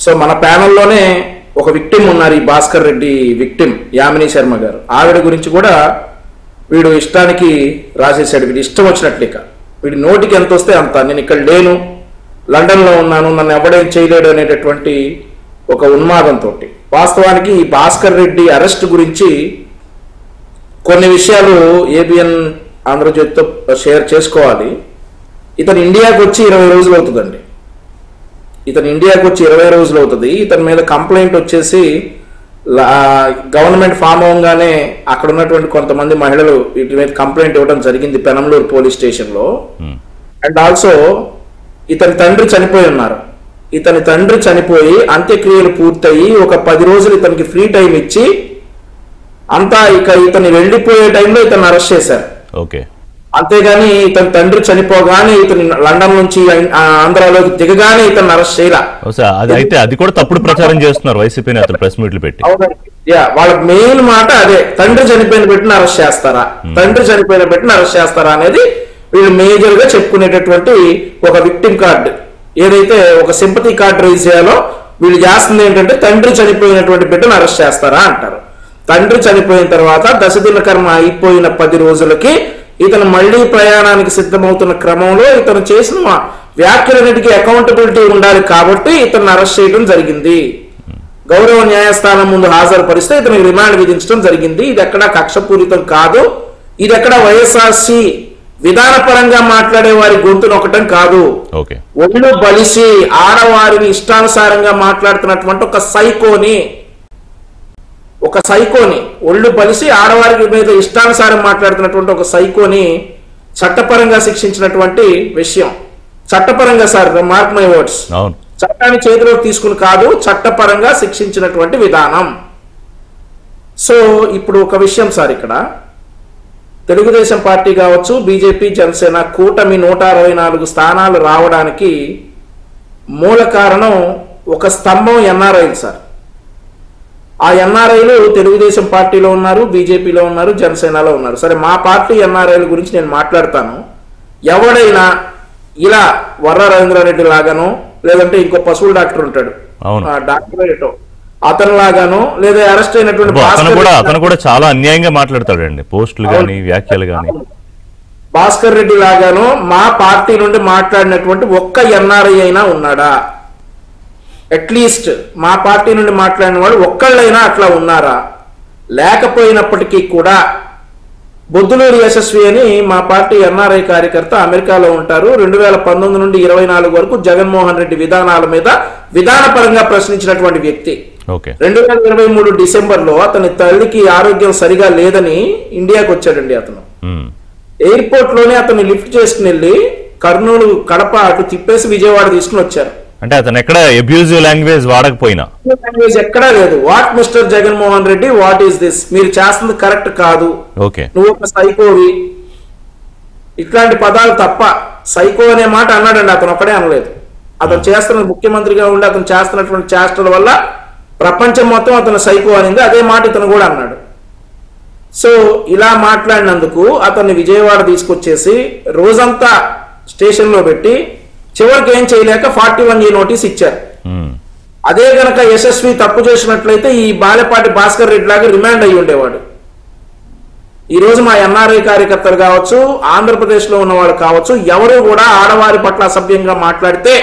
సో మన ప్యానల్లోనే ఒక విక్టిమ్ ఉన్నారు, ఈ భాస్కర్ రెడ్డి విక్టిమ్ యామిని శర్మ గారు. ఆవిడ గురించి కూడా వీడు ఇష్టానికి రాసేసాడు, వీడు ఇష్టం వచ్చినట్లేక, వీడి నోటికి ఎంత వస్తే అంత, నేను ఇక్కడ లేను, లండన్లో ఉన్నాను, నన్ను ఎవడేం చేయలేడు అనేటటువంటి ఒక ఉన్మాదంతో. వాస్తవానికి ఈ భాస్కర్ రెడ్డి అరెస్ట్ గురించి కొన్ని విషయాలు ఏబిఎన్ ఆంధ్రజ్యోతితో షేర్ చేసుకోవాలి. ఇతను ఇండియాకి వచ్చి 20 రోజులు అవుతుందండి. ఇతను ఇండియాకి వచ్చి 20 రోజులు అవుతుంది. ఇతని మీద కంప్లైంట్ వచ్చేసి గవర్నమెంట్ ఫామ్ అవ్వగానే అక్కడ ఉన్నటువంటి కొంతమంది మహిళలు వీటి మీద కంప్లైంట్ ఇవ్వడం జరిగింది పెనంలూరు పోలీస్ స్టేషన్లో. అండ్ ఆల్సో ఇతని తండ్రి చనిపోయి ఉన్నారు. ఇతని తండ్రి చనిపోయి అంత్యక్రియలు పూర్తయి ఒక 10 రోజులు ఇతనికి ఫ్రీ టైం ఇచ్చి అంతా ఇక ఇతను వెళ్ళిపోయే టైంలో ఇతను అరెస్ట్ చేశారు. ఓకే, అంతేగాని ఇతని తండ్రి చనిపోగానే ఇతను లండన్ నుంచి ఆంధ్రాలోకి దిగగానే ఇతను అరెస్ట్ చేయాల. అయితే అది కూడా తప్పుడు ప్రచారం చేస్తున్నారు వైసీపీ నేతలు ప్రెస్ మీట్లు పెట్టి. వాళ్ళ మెయిన్ మాట అదే, తండ్రి చనిపోయిన పెట్టిన అరెస్ట్ చేస్తారా, తండ్రి చనిపోయిన పెట్టిన అరెస్ట్ చేస్తారా అనేది వీళ్ళు మేజర్ గా చెప్పుకునేటటువంటి ఒక విక్టిమ్ కార్డు, ఏదైతే ఒక సింపతి కార్డు రైజ్ చేయాలో వీళ్ళు చేస్తుంది ఏంటంటే తండ్రి చనిపోయినటువంటి బిడ్డను అరెస్ట్ చేస్తారా అంటారు. తండ్రి చనిపోయిన తర్వాత దశదిన కర్మ అయిపోయిన 10 రోజులకి ఇతను మళ్లీ ప్రయాణానికి సిద్ధమవుతున్న క్రమంలో ఇతను చేసిన వ్యాఖ్యలన్నిటికీ అకౌంటబిలిటీ ఉండాలి కాబట్టి ఇతను అరెస్ట్ చేయడం జరిగింది. గౌరవ న్యాయస్థానం ముందు హాజరుపరిస్తే ఇతనికి రిమాండ్ విధించడం జరిగింది. ఇది ఎక్కడా కక్షపూరితం కాదు, ఇది ఎక్కడా వైఎస్ఆర్సీ విధానపరంగా మాట్లాడే వారి గొంతు నొక్కటం కాదు. ఒళ్ళు బలిసి ఆడవారిని ఇష్టానుసారంగా మాట్లాడుతున్నటువంటి ఒక సైకోని ఒళ్ళు బలిసి ఆడవారి మీద ఇష్టానుసారం మాట్లాడుతున్నటువంటి ఒక సైకోని చట్టపరంగా శిక్షించినటువంటి విషయం. చట్టపరంగా సార్, మార్క్ మై వర్డ్స్, చట్టాన్ని చేతిలోకి తీసుకుని కాదు, చట్టపరంగా శిక్షించినటువంటి విధానం. సో ఇప్పుడు ఒక విషయం సార్, ఇక్కడ తెలుగుదేశం పార్టీ కావచ్చు, బీజేపీ, జనసేన కూటమి 164 స్థానాలు రావడానికి మూల కారణం ఒక స్తంభం ఎన్ఆర్ఐలు సార్. ఆ ఎన్ఆర్ఐలు తెలుగుదేశం పార్టీలో ఉన్నారు, బీజేపీలో ఉన్నారు, జనసేనలో ఉన్నారు. సరే, మా పార్టీ ఎన్ఆర్ఐల గురించి నేను మాట్లాడతాను. ఎవడైనా ఇలా వర్ర రవీంద్రారెడ్డి లాగానో, లేదంటే ఇంకో పశువుల డాక్టర్ ఉంటాడు, డాక్టర్ ఏటో అతను లాగానో, లేదా అరెస్ట్ అయినటువంటి అతను కూడా చాలా అన్యాయంగా మాట్లాడతాడండి, పోస్టులు కానీ వ్యాఖ్యలు కానీ. భాస్కర్ రెడ్డి లాగానో మా పార్టీ నుండి మాట్లాడినటువంటి ఒక్క ఎన్ఆర్ఐ అయినా ఉన్నాడా? అట్లీస్ట్ మా పార్టీ నుండి మాట్లాడిన వాడు ఒక్కళ్ళైనా అట్లా ఉన్నారా? లేకపోయినప్పటికీ కూడా బొద్దులూరు యశస్వి అని మా పార్టీ ఎన్ఆర్ఐ కార్యకర్త అమెరికాలో ఉంటారు. 2019 నుండి 24 వరకు జగన్మోహన్ రెడ్డి విధానాల మీద విధానపరంగా ప్రశ్నించినటువంటి వ్యక్తి. 2023 డిసెంబర్లో అతని తల్లికి ఆరోగ్యం సరిగా లేదని ఇండియాకి వచ్చాడండి. అతను ఎయిర్పోర్ట్ లోనే అతన్ని లిఫ్ట్ చేసుకుని వెళ్ళి కర్నూలు, కడప అటు తిప్పేసి విజయవాడ తీసుకుని వచ్చారు. అంటే అతను ఎక్కడ అబ్యూజివ్ లాంగ్వేజ్ వాడకపోయినా, లాంగ్వేజ్ ఎక్కడా లేదు. What mister Jaganmohan Reddy, what is this, మీరు చేస్తుంది కరెక్ట్ కాదు, నువ్వు ఒక సైకోవి, ఇట్లాంటి పదాలు తప్ప సైకో అనే మాట అన్నాడండి. అతను ఒక్కడే అనలేదు. అతను చేస్తున్న ముఖ్యమంత్రిగా ఉండి అతను చేస్తున్నటువంటి చేష్టల వల్ల ప్రపంచం మొత్తం అతను సైకో అనింది. అదే మాట ఇతను కూడా అన్నాడు. సో ఇలా మాట్లాడినందుకు అతన్ని విజయవాడ తీసుకొచ్చేసి రోజంతా స్టేషన్ లో పెట్టి చివరికి ఏం చేయలేక 41A నోటీస్ ఇచ్చారు. అదే గనక యశస్వి తప్పు చేసినట్లయితే ఈ బాలెపాటి భాస్కర్ రెడ్డి లాగా రిమాండ్ అయ్యి ఉండేవాడు. ఈ రోజు మా ఎన్ఆర్ఐ కార్యకర్తలు కావచ్చు, ఆంధ్రప్రదేశ్ లో ఉన్నవాళ్ళు కావచ్చు, ఎవరు కూడా ఆడవారి పట్ల అసభ్యంగా మాట్లాడితే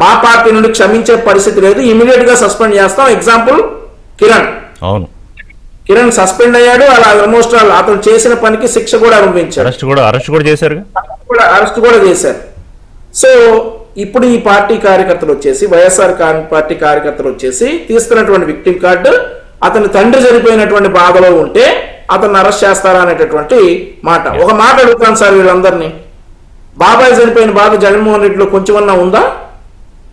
మా పార్టీ నుండి క్షమించే పరిస్థితి లేదు. ఇమీడియట్ గా సస్పెండ్ చేస్తాం. ఎగ్జాంపుల్ కిరణ్ సస్పెండ్ అయ్యాడు. అలా ఆల్మోస్ట్ అతను చేసిన పనికి శిక్ష కూడా అనుభవించారు, అరెస్ట్ కూడా చేశారు. సో ఇప్పుడు ఈ పార్టీ కార్యకర్తలు వచ్చేసి, వైఎస్ఆర్ పార్టీ కార్యకర్తలు వచ్చేసి తీస్తున్నటువంటి విక్టిమ్ కార్డు, అతని తండ్రి చనిపోయినటువంటి బాధలో ఉంటే అతన్ని అరెస్ట్ చేస్తారా అనేటటువంటి మాట. ఒక మాట అడుగుతాను సార్ వీళ్ళందరినీ, బాబాయ్ చనిపోయిన బాధ జగన్మోహన్ రెడ్డిలో కొంచెమన్నా ఉందా?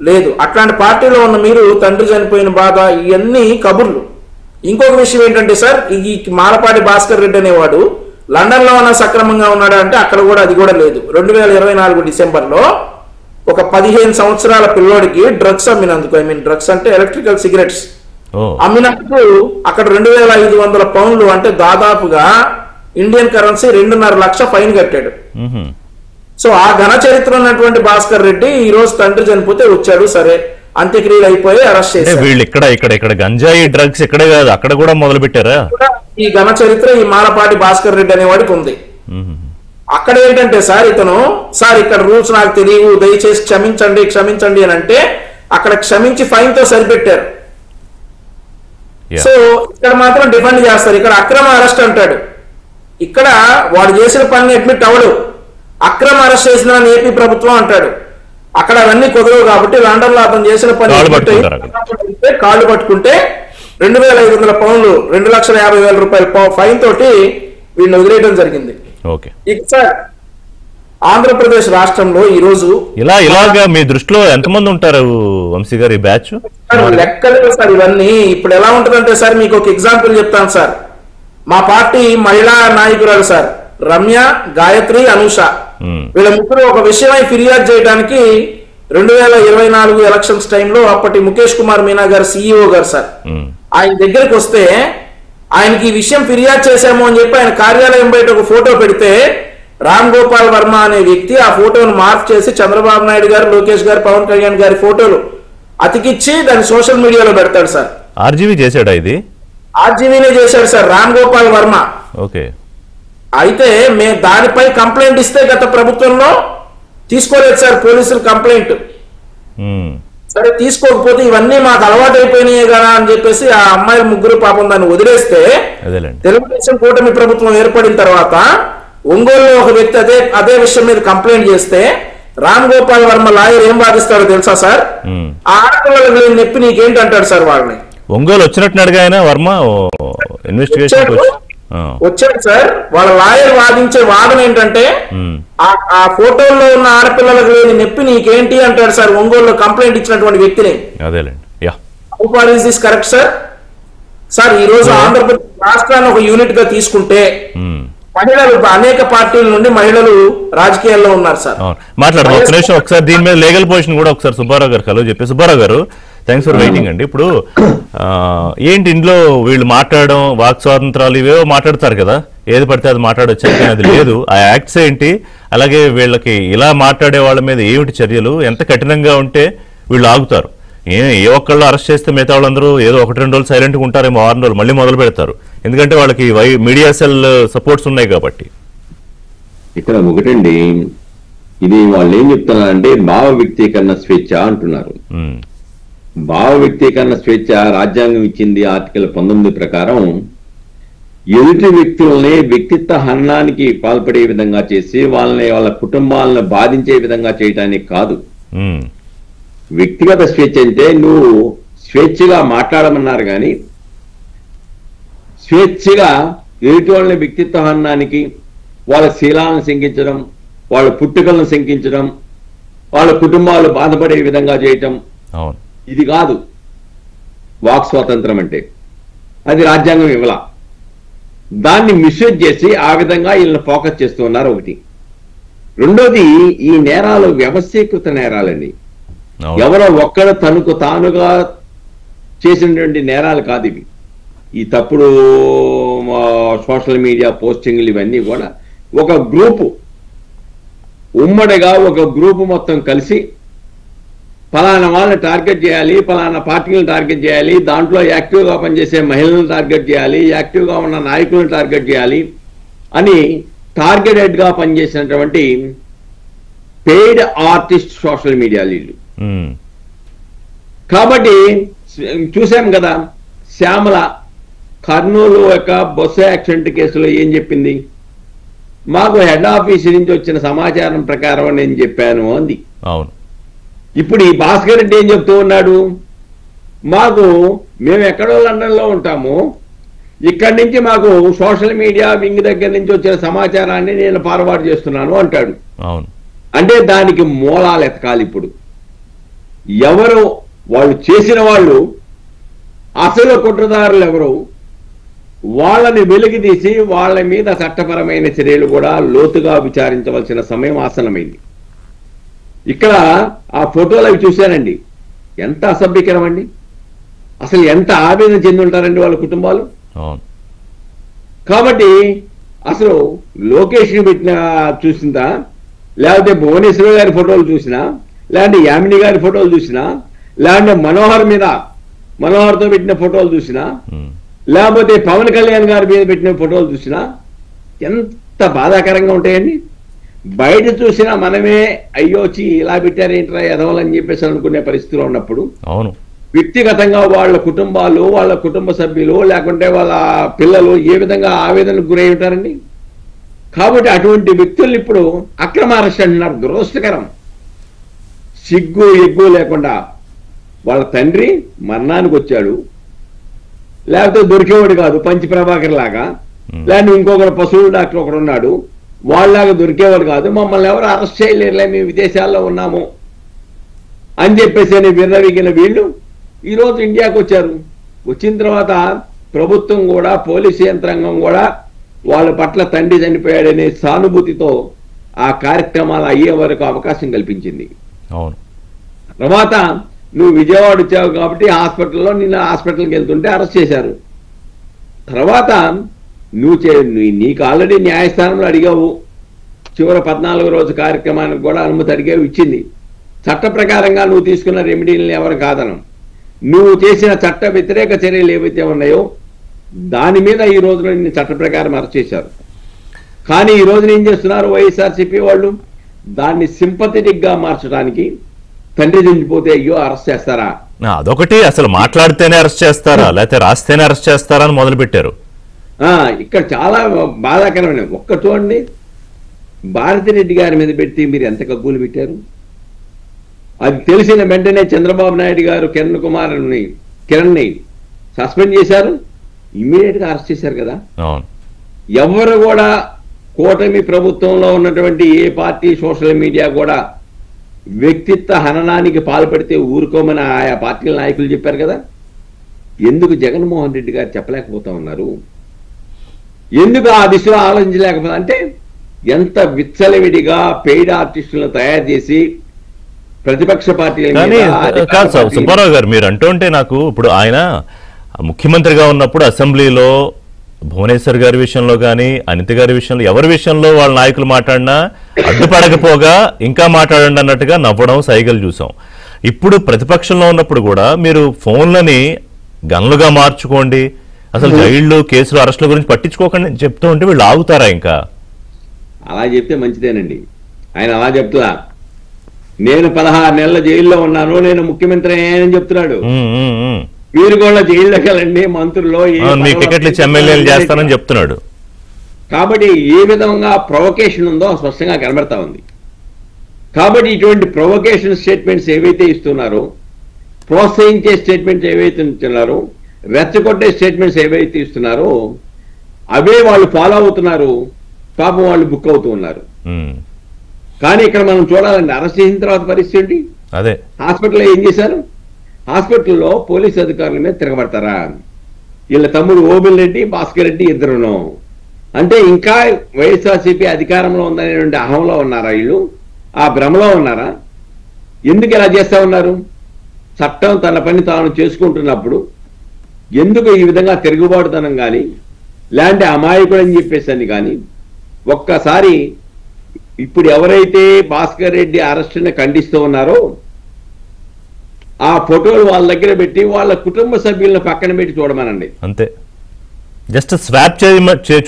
లేదు. అట్లాంటి పార్టీలో ఉన్న మీరు తండ్రి చనిపోయిన బాధ, ఇవన్నీ కబుర్లు. ఇంకొక విషయం ఏంటంటే సార్, ఈ మాలపాటి భాస్కర్ రెడ్డి అనేవాడు లండన్ లో ఉన్న సక్రమంగా ఉన్నాడా అంటే అక్కడ కూడా అది కూడా లేదు. 2024 డిసెంబర్లో ఒక 15 సంవత్సరాల పిల్లోడికి డ్రగ్స్ అమ్మినందుకు, డ్రగ్స్ అంటే ఎలక్ట్రికల్ సిగరెట్స్ అమ్మినందుకు అక్కడ 2500 పౌండ్లు అంటే దాదాపుగా ఇండియన్ కరెన్సీ 2.5 లక్ష ఫైన్ కట్టాడు. సో ఆ ఘన చరిత్ర ఉన్నటువంటి భాస్కర్ రెడ్డి ఈ రోజు తండ్రి చనిపోతే వచ్చాడు. సరే, అంత్యక్రియలు అయిపోయి అరెస్ట్ చేశారు. వీళ్ళు ఇక్కడ గంజాయి డ్రగ్స్ ఇక్కడే కాదు, అక్కడ కూడా మొదలు పెట్టారా? ఈ ఘన చరిత్ర ఈ మాలపాటి భాస్కర్ రెడ్డి అనేవాడికి ఉంది. అక్కడ ఏంటంటే సార్, ఇతను సార్ ఇక్కడ రూల్స్ నాకు తెలియవు, దయచేసి క్షమించండి అని అంటే అక్కడ క్షమించి ఫైన్ తో సరిపెట్టారు. సో ఇక్కడ మాత్రం డిఫెండ్ చేస్తారు. ఇక్కడ అక్రమ అరెస్ట్ అంటాడు. ఇక్కడ వాడు చేసిన పనిని అడ్మిట్ అవడు, అక్రమ అరెస్ట్ చేసిన ఏపీ ప్రభుత్వం అంటాడు. అక్కడ అవన్నీ కుదరవు కాబట్టి లండన్ లో అతను చేసిన పని కాళ్ళు పట్టుకుంటే 2500 పౌండ్లు, 2,50,000 రూపాయల ఫైన్ తోటి వీడిని వదిలేయడం జరిగింది. ఇక ఆంధ్రప్రదేశ్ రాష్ట్రంలో ఈ రోజు ఇలాగా మీ దృష్టిలో ఎంతమంది ఉంటారు వంశీ గారు ఈ బ్యాచ్? లెక్కలేదు సార్ ఇవన్నీ. ఇప్పుడు ఎలా ఉంటుందంటే సార్, మీకు ఒక ఎగ్జాంపుల్ చెప్తాను సార్. మా పార్టీ మహిళా నాయకురాలు సార్ రమ్య, గాయత్రి, అనూష, వీళ్ళ ముగ్గురు ఒక విషయమై ఫిర్యాదు చేయడానికి 2024 ఎలక్షన్స్ టైంలో అప్పటి ముఖేష్ కుమార్ మీనా గారు CEO గారు సార్ ఆయన దగ్గరికి వస్తే, ఆయనకి ఈ విషయం ఫిర్యాదు చేశాము అని చెప్పి ఆయన కార్యాలయం బయట ఒక ఫోటో పెడితే రామ్ గోపాల్ వర్మ అనే వ్యక్తి ఆ ఫోటోను మార్క్ చేసి చంద్రబాబు నాయుడు గారు, లోకేష్ గారు, పవన్ కళ్యాణ్ గారి ఫోటోలు అతికిచ్చి దాన్ని సోషల్ మీడియాలో పెడతాడు సార్. ఆర్జీవీ చేశాడా? ఇది ఆర్జీవీనే చేశాడు సార్, రామ్ గోపాల్ వర్మ. అయితే మేము దానిపై కంప్లైంట్ ఇస్తే గత ప్రభుత్వంలో తీసుకోలేదు సార్ పోలీసులు కంప్లైంట్. సరే తీసుకోకపోతే ఇవన్నీ మాకు అలవాటు అయిపోయినాయి కదా అని చెప్పేసి ఆ అమ్మాయిల ముగ్గురు పాపం దాన్ని వదిలేస్తే అదేలేండి. తెలుగుదేశం కూటమి ప్రభుత్వం ఏర్పడిన తర్వాత ఒంగోలులో ఒక వ్యక్తి అదే విషయం మీద కంప్లైంట్ చేస్తే రామ్ గోపాల్ వర్మ లాయర్ ఏం వాదిస్తాడో తెలుసా సార్? ఆ ఆడపిల్లలకు లేని నొప్పి నీకేంటి అంటాడు సార్ వాళ్ళని. ఒంగోలు వచ్చినట్టున్నాడుగా ఆయన వర్మ ఇన్వెస్టిగేషన్ వచ్చాడు సార్. వాళ్ళ లాయర్ వాదించే వాదన ఏంటంటే ఆ ఫోటోల్లో ఉన్న ఆడపిల్లలకు లేని నొప్పి నీకేంటి అంటాడు సార్ ఒంగోలులో కంప్లైంట్ ఇచ్చినటువంటి వ్యక్తిని. This correct sir? సార్ ఈ రోజు ఆంధ్రప్రదేశ్ రాష్ట్రాన్ని ఒక యూనిట్ గా తీసుకుంటే మహిళలు అనేక పార్టీల నుండి మహిళలు రాజకీయాల్లో ఉన్నారు సార్. మాట్లాడదాం ఒక్క నిమిషం. ఒకసారి దీని మీద లీగల్ పొజిషన్ కూడా ఒకసారి సుబ్బారావు గారు కలవ చెప్పి. సుబ్బారావు గారు థ్యాంక్స్ ఫర్ వెయిటింగ్ అండి. ఇప్పుడు ఏంటి ఇంట్లో వీళ్ళు మాట్లాడడం వాక్ స్వాతంత్రాలు ఇవేవో మాట్లాడతారు కదా, ఏది పడితే అది మాట్లాడొచ్చు, కానీ అది లేదు. ఆ యాక్ట్స్ ఏంటి, అలాగే వీళ్ళకి ఇలా మాట్లాడే వాళ్ళ మీద ఏమిటి చర్యలు, ఎంత కఠినంగా ఉంటే వీళ్ళు ఆగుతారు? ఏ ఒక్కళ్ళు అరెస్ట్ చేస్తే మిగతా వాళ్ళందరూ ఏదో 1-2 రోజులు సైలెంట్గా ఉంటారేమో, 6 రోజులు మళ్ళీ మొదలు పెడతారు. ఎందుకంటే వాళ్ళకి మీడియా సెల్ సపోర్ట్స్ ఉన్నాయి కాబట్టి. ఇక్కడ ఒకటండి, ఇది వాళ్ళు ఏం చెప్తున్నారంటే భావ వ్యక్తీకరణ స్వేచ్ఛ అంటున్నారు. భావ వ్యక్తీకరణ స్వేచ్ఛ రాజ్యాంగం ఇచ్చింది ఆర్టికల్ 19 ప్రకారం ఎదుటి వ్యక్తుల్ని వ్యక్తిత్వ హననానికి పాల్పడే విధంగా చేసి వాళ్ళ కుటుంబాలను బాధించే విధంగా చేయడానికి కాదు. వ్యక్తిగత స్వేచ్ఛ అంటే నువ్వు స్వేచ్ఛగా మాట్లాడమన్నారు కానీ స్వేచ్ఛగా ఎదుటి వాళ్ళని వ్యక్తిత్వ హననానికి, వాళ్ళ శీలాలను శంకించడం, వాళ్ళ పుట్టుకలను శంకించడం, వాళ్ళ కుటుంబాలు బాధపడే విధంగా చేయటం, ఇది కాదు వాక్ స్వాతంత్రం అంటే. అది రాజ్యాంగం ఇవ్వాల. దాన్ని మిస్యూజ్ చేసి ఆ విధంగా వీళ్ళని ఫోకస్ చేస్తూ ఉన్నారు. ఒకటి. రెండోది, ఈ నేరాలు వ్యవస్థీకృత నేరాలండి. ఎవరో ఒక్కడ తనకు తానుగా చేసినటువంటి నేరాలు కాదు ఇవి. ఈ తప్పుడు సోషల్ మీడియా పోస్టింగ్లు ఇవన్నీ కూడా ఒక గ్రూపు ఉమ్మడిగా ఒక గ్రూపు మొత్తం కలిసి ఫలానా వాళ్ళని టార్గెట్ చేయాలి, ఫలానా పార్టీలను టార్గెట్ చేయాలి, దాంట్లో యాక్టివ్గా పనిచేసే మహిళలను టార్గెట్ చేయాలి, యాక్టివ్గా ఉన్న నాయకులను టార్గెట్ చేయాలి అని టార్గెటెడ్గా పనిచేసినటువంటి పెయిడ్ ఆర్టిస్ట్ సోషల్ మీడియా లీడ్లు. కాబట్టి చూసాం కదా, శ్యామల కర్నూలు యొక్క బొత్స యాక్సిడెంట్ కేసులో ఏం చెప్పింది? మాకు హెడ్ ఆఫీస్ నుంచి వచ్చిన సమాచారం ప్రకారం నేను చెప్పాను అంది. అవును. ఇప్పుడు ఈ భాస్కర్ రెడ్డి ఏం చెప్తూ ఉన్నాడు? మేము ఎక్కడో లండన్లో ఉంటాము, ఇక్కడి నుంచి మాకు సోషల్ మీడియా వింగ్ దగ్గర నుంచి వచ్చిన సమాచారాన్ని నేను ఫార్వర్డ్ చేస్తున్నాను అంటాడు. అవును. అంటే దానికి మూలాలు ఎతకాలి. ఇప్పుడు ఎవరు వాళ్ళు చేసిన వాళ్ళు, అసలు కుట్రదారులు ఎవరు, వాళ్ళని వెలికి తీసి వాళ్ళ మీద చట్టపరమైన చర్యలు కూడా లోతుగా విచారించవలసిన సమయం ఆసన్నమైంది. ఇక్కడ ఆ ఫోటోలు అవి చూశానండి, ఎంత అసభ్యకరం అండి. అసలు ఎంత ఆవేదన చెంది ఉంటారండి వాళ్ళ కుటుంబాలు. కాబట్టి అసలు లోకేష్ని పెట్టిన చూసిందా, లేకపోతే భువనేశ్వర్ గారి ఫోటోలు చూసినా, లేదంటే యామిని గారి ఫోటోలు చూసినా, లేదంటే మనోహర్తో పెట్టిన ఫోటోలు చూసినా, లేకపోతే పవన్ కళ్యాణ్ గారి మీద పెట్టిన ఫోటోలు చూసినా ఎంత బాధాకరంగా ఉంటాయండి. బయట చూసినా మనమే అయ్యోచి ఇలా పెట్టారేంట్రా ఎదవాలని చెప్పేసి అనుకునే పరిస్థితిలో ఉన్నప్పుడు, అవును, వ్యక్తిగతంగా వాళ్ళ కుటుంబాలు, వాళ్ళ కుటుంబ సభ్యులు, లేకుంటే వాళ్ళ పిల్లలు ఏ విధంగా ఆవేదనకు గురై ఉంటారండి. కాబట్టి అటువంటి వ్యక్తుల్ని ఇప్పుడు అక్రమ అరెస్ట్ అంటున్నారు. దురదృష్టకరం. సిగ్గు ఎగ్గు లేకుండా వాళ్ళ తండ్రి మరణానికి వచ్చాడు, లేకపోతే దొరికేవాడు కాదు పంచి ప్రభాకర్ లాగా, లేదంటే ఇంకొకరు పశువుల డాక్టర్ ఒకడు ఉన్నాడు, వాళ్ళలాగా దొరికేవాడు కాదు, మమ్మల్ని ఎవరు అరెస్ట్ చేయలేరులే, మేము విదేశాల్లో ఉన్నాము అని చెప్పేసి విర్రవీగిన వీళ్ళు ఈరోజు ఇండియాకు వచ్చారు. వచ్చిన తర్వాత ప్రభుత్వం కూడా, పోలీసు యంత్రాంగం కూడా వాళ్ళ పట్ల తండ్రి చనిపోయాడనే సానుభూతితో ఆ కార్యక్రమాలు అయ్యే వరకు అవకాశం కల్పించింది. తర్వాత నువ్వు విజయవాడ వచ్చావు కాబట్టి హాస్పిటల్లో నిన్న హాస్పిటల్కి వెళ్తుంటే అరెస్ట్ చేశారు. తర్వాత నీకు ఆల్రెడీ న్యాయస్థానంలో అడిగావు, చివరి 14వ రోజు కార్యక్రమానికి కూడా అనుమతి అడిగావు, ఇచ్చింది. చట్ట ప్రకారంగా నువ్వు తీసుకున్న రెమెడీలను ఎవరు కాదనం. నువ్వు చేసిన చట్ట వ్యతిరేక చర్యలు ఏవైతే ఉన్నాయో దాని మీద ఈ రోజున నిన్ను చట్ట ప్రకారం అరెస్ట్ చేశారు. కానీ ఈ రోజున ఏం చేస్తున్నారు వైఎస్ఆర్సీపీ వాళ్ళు? దాన్ని సింపథెటిక్ గా మార్చడానికి, తండ్రి చనిపోతే అయ్యో అరెస్ట్ చేస్తారా? అదొకటి, అసలు మాట్లాడితేనే అరెస్ట్ చేస్తారా లేకపోతే రాస్తేనే అరెస్ట్ చేస్తారా అని మొదలు పెట్టారు. ఇక్కడ చాలా బాధాకరమైన ఒక్క చూడండి, భారతిరెడ్డి గారి మీద పెట్టి మీరు ఎంత కగ్గులు పెట్టారు. అది తెలిసిన వెంటనే చంద్రబాబు నాయుడు గారు కిరణ్ని సస్పెండ్ చేశారు, ఇమ్మీడియట్ గా అరెస్ట్ చేశారు కదా. ఎవరు కూడా కూటమి ప్రభుత్వంలో ఉన్నటువంటి ఏ పార్టీ సోషల్ మీడియా కూడా వ్యక్తిత్వ హననానికి పాల్పడితే ఊరుకోమని ఆయా పార్టీల నాయకులు చెప్పారు కదా. ఎందుకు జగన్మోహన్ రెడ్డి గారు చెప్పలేకపోతా ఉన్నారు? ఎందుకు ఆ దిశలో ఆలోచించలేకపోతే అంటే ఎంత విచ్చలవిడిగా పెయిడ్ ఆర్టిస్టులను తయారు చేసి ప్రతిపక్ష పార్టీల సుబ్బారావు గారు మీరు అంటుంటే నాకు ఇప్పుడు ఆయన ముఖ్యమంత్రిగా ఉన్నప్పుడు అసెంబ్లీలో భువనేశ్వర్ గారి విషయంలో కానీ అనిత గారి విషయంలో ఎవరి విషయంలో వాళ్ళ నాయకులు మాట్లాడినా అడ్డుపడకపోగా ఇంకా మాట్లాడండి అన్నట్టుగా నవ్వడం సైగలు చూసాం. ఇప్పుడు ప్రతిపక్షంలో ఉన్నప్పుడు కూడా మీరు ఫోన్లని గన్లుగా మార్చుకోండి, అసలు జైళ్లు కేసులు అరెస్టుల గురించి పట్టించుకోకండి చెప్తూ ఉంటే వీళ్ళు ఆగుతారా? ఇంకా అలా చెప్తే మంచిదేనండి. ఆయన అలా చెప్తున్నా, నేను 16 నెలల జైల్లో ఉన్నాను, నేను ముఖ్యమంత్రి అని చెప్తున్నాడు. మీరు కూడా జైల్లోకి వెళ్ళండి, మంత్రులు మీకు టికెట్లు ఇచ్చి ఎమ్మెల్యేలు చేస్తానని చెప్తున్నాడు. కాబట్టి ఏ విధంగా ప్రొవకేషన్ ఉందో స్పష్టంగా కనబడతా ఉంది. కాబట్టి ఇటువంటి ప్రొవకేషన్ స్టేట్మెంట్స్ ఏవైతే ఇస్తున్నారో, ప్రోత్సహించే స్టేట్మెంట్స్ ఏవైతే ఇస్తున్నారో, రెచ్చగొట్టే స్టేట్మెంట్స్ ఏవైతే ఇస్తున్నారో అవే వాళ్ళు ఫాలో అవుతున్నారు. పాపం వాళ్ళు బుక్ అవుతూ ఉన్నారు. కానీ ఇక్కడ మనం చూడాలండి, అరెస్ట్ చేసిన తర్వాత పరిస్థితి అదే హాస్పిటల్లో ఏం చేశారు? హాస్పిటల్లో పోలీసు అధికారుల మీద తిరగబడతారా? వీళ్ళ తమ్ముడు ఓబిల్ రెడ్డి, భాస్కర్ రెడ్డి ఇద్దరును. అంటే ఇంకా వైఎస్ఆర్సీపీ అధికారంలో ఉందనేటువంటి అహంలో ఉన్నారా వీళ్ళు? ఆ భ్రమలో ఉన్నారా? ఎందుకు ఇలా చేస్తా ఉన్నారు? చట్టం తన పని తాను చేసుకుంటున్నప్పుడు ఎందుకు ఈ విధంగా తిరుగుబాటుతనం కానీ లేదంటే అమాయకుడు అని చెప్పేసి కానీ ఒక్కసారి ఇప్పుడు ఎవరైతే భాస్కర్ రెడ్డి అరెస్టుని ఖండిస్తూ ఉన్నారో ఆ ఫోటోలు వాళ్ళ దగ్గర పెట్టి వాళ్ళ కుటుంబ సభ్యులను పక్కన పెట్టి చూడమనండి. అంతే, జస్ట్ స్వాప్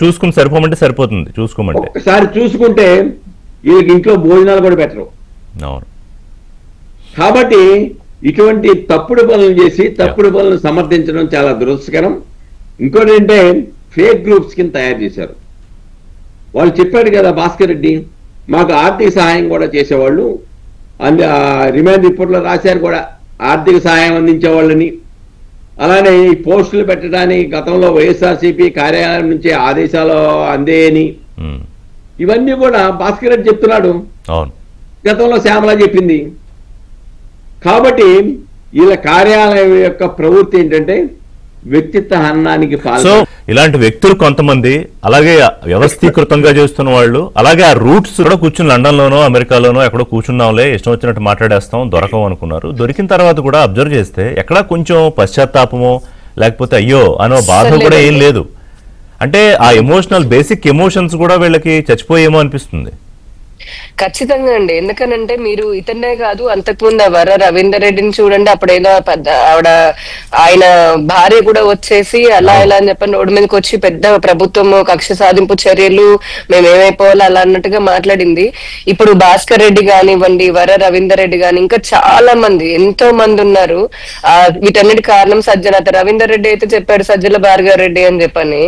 చూసుకుని సరిపోమంటే సరిపోతుంది. చూసుకోమంటే ఒకసారి చూసుకుంటే వీళ్ళకి ఇంట్లో భోజనాలు కూడా పెట్టరు. కాబట్టి ఇటువంటి తప్పుడు పనులు చేసి తప్పుడు పనులను సమర్థించడం చాలా దురదృష్టకరం. ఇంకోటి ఏంటంటే ఫేక్ గ్రూప్స్ కింద తయారు చేశారు. వాళ్ళు చెప్పాడు కదా భాస్కర్ రెడ్డి, మాకు ఆర్థిక సహాయం కూడా చేసేవాళ్ళు, రిమాండ్ రిపోర్ట్లో రాశారు కూడా ఆర్థిక సహాయం అందించేవాళ్ళని. అలానే ఈ పోస్టులు పెట్టడానికి గతంలో వైఎస్ఆర్సీపీ కార్యాలయం నుంచి ఆదేశాలు అందేయని, ఇవన్నీ కూడా భాస్కర్ రెడ్డి చెప్తున్నాడు, గతంలో శ్యామల చెప్పింది. కాబట్టి వీళ్ళ కార్యాలయం యొక్క ప్రవృత్తి ఏంటంటే వ్యక్తిత్వ హననానికి సో ఇలాంటి వ్యక్తులు కొంతమంది, అలాగే వ్యవస్థీకృతంగా చేస్తున్న వాళ్ళు, అలాగే ఆ రూట్స్ కూడా కూర్చుని లండన్ లోనో అమెరికాలోనో ఎక్కడో కూర్చున్నాంలే ఇష్టం వచ్చినట్టు మాట్లాడేస్తాం దొరకం అనుకున్నారు. దొరికిన తర్వాత కూడా అబ్జర్వ్ చేస్తే ఎక్కడా కొంచెం పశ్చాత్తాపమో లేకపోతే అయ్యో అనో బాధ కూడా ఏం లేదు. అంటే ఆ ఎమోషనల్ బేసిక్ ఎమోషన్స్ కూడా వీళ్ళకి చచ్చిపోయేమో అనిపిస్తుంది. ఖచ్చితంగా అండి. ఎందుకనంటే మీరు ఇతనే కాదు, అంతకుముందు వర రవీందర్ రెడ్డిని చూడండి, అప్పుడేదో పెద్ద ఆయన భార్య కూడా వచ్చేసి అలా ఇలా అని చెప్పని రోడ్డు మీదకి వచ్చి పెద్ద ప్రభుత్వం కక్ష సాధింపు చర్యలు మేమేమైపోవాలి అలా అన్నట్టుగా మాట్లాడింది. ఇప్పుడు భాస్కర్ రెడ్డి కానివ్వండి, వర రవీందర్ రెడ్డి కాని ఇంకా చాలా మంది ఎంతో మంది ఉన్నారు. వీటన్నిటి కారణం సజ్జనత. రవీందర్ రెడ్డి అయితే చెప్పాడు సజ్జల భార్గవ్ రెడ్డి అని చెప్పని.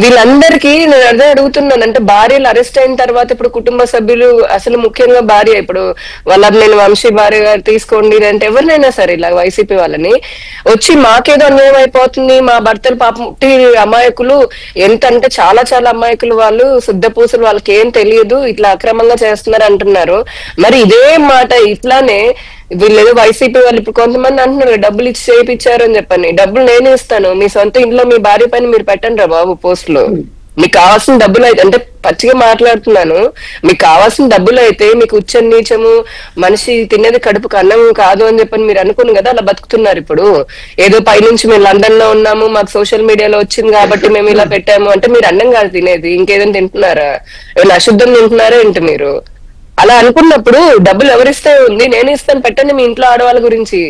వీళ్ళందరికీ నేను అదే అడుగుతున్నాను, అంటే భార్యలు అరెస్ట్ అయిన తర్వాత ఇప్పుడు కుటుంబ సభ్యులు, అసలు ముఖ్యంగా భార్య, ఇప్పుడు వాళ్ళ నేను వంశీ భార్య గారు తీసుకోండి అంటే ఎవరినైనా సరే ఇలా వైసీపీ వాళ్ళని వచ్చి మాకేదో అన్యాయం అయిపోతుంది, మా భర్తలు పాపం అమాయకులు, ఎంత అంటే చాలా చాలా అమాయకులు, వాళ్ళు శుద్ధ పూసలు, వాళ్ళకి ఏం తెలియదు, ఇట్లా అక్రమంగా చేస్తున్నారు అంటున్నారు. మరి ఇదే మాట ఇట్లానే వీళ్ళు ఏదో వైసీపీ వాళ్ళు ఇప్పుడు కొంతమంది అంటున్నారు డబ్బులు ఇచ్చి చేయించారు అని చెప్పని. డబ్బులు నేనే ఇస్తాను, మీ సొంత ఇంట్లో మీ భార్య పైన మీరు పెట్టండి రా బాబు పోస్టులు. మీకు కావాల్సిన డబ్బులు అయితే, అంటే పచ్చిగా మాట్లాడుతున్నాను, మీకు కావాల్సిన డబ్బులు అయితే మీకు ఉచ్చ నీచము మనిషి తినేది కడుపుకు అన్నం కాదు అని చెప్పని మీరు అనుకుని కదా అలా బతుకుతున్నారు. ఇప్పుడు ఏదో పైనుంచి మేము లండన్ లో ఉన్నాము, మాకు సోషల్ మీడియాలో వచ్చింది కాబట్టి మేము ఇలా పెట్టాము అంటే మీరు అన్నం కాదు తినేది, ఇంకేదైనా తింటున్నారా? ఏమైనా అశుద్ధం తింటున్నారా ఏంటి మీరు? అలా అనుకున్నప్పుడు డబ్బులు ఎవరిస్తే ఉంది, నేను ఇస్తాను, పెట్టండి మీ ఇంట్లో ఆడవాళ్ళ గురించి.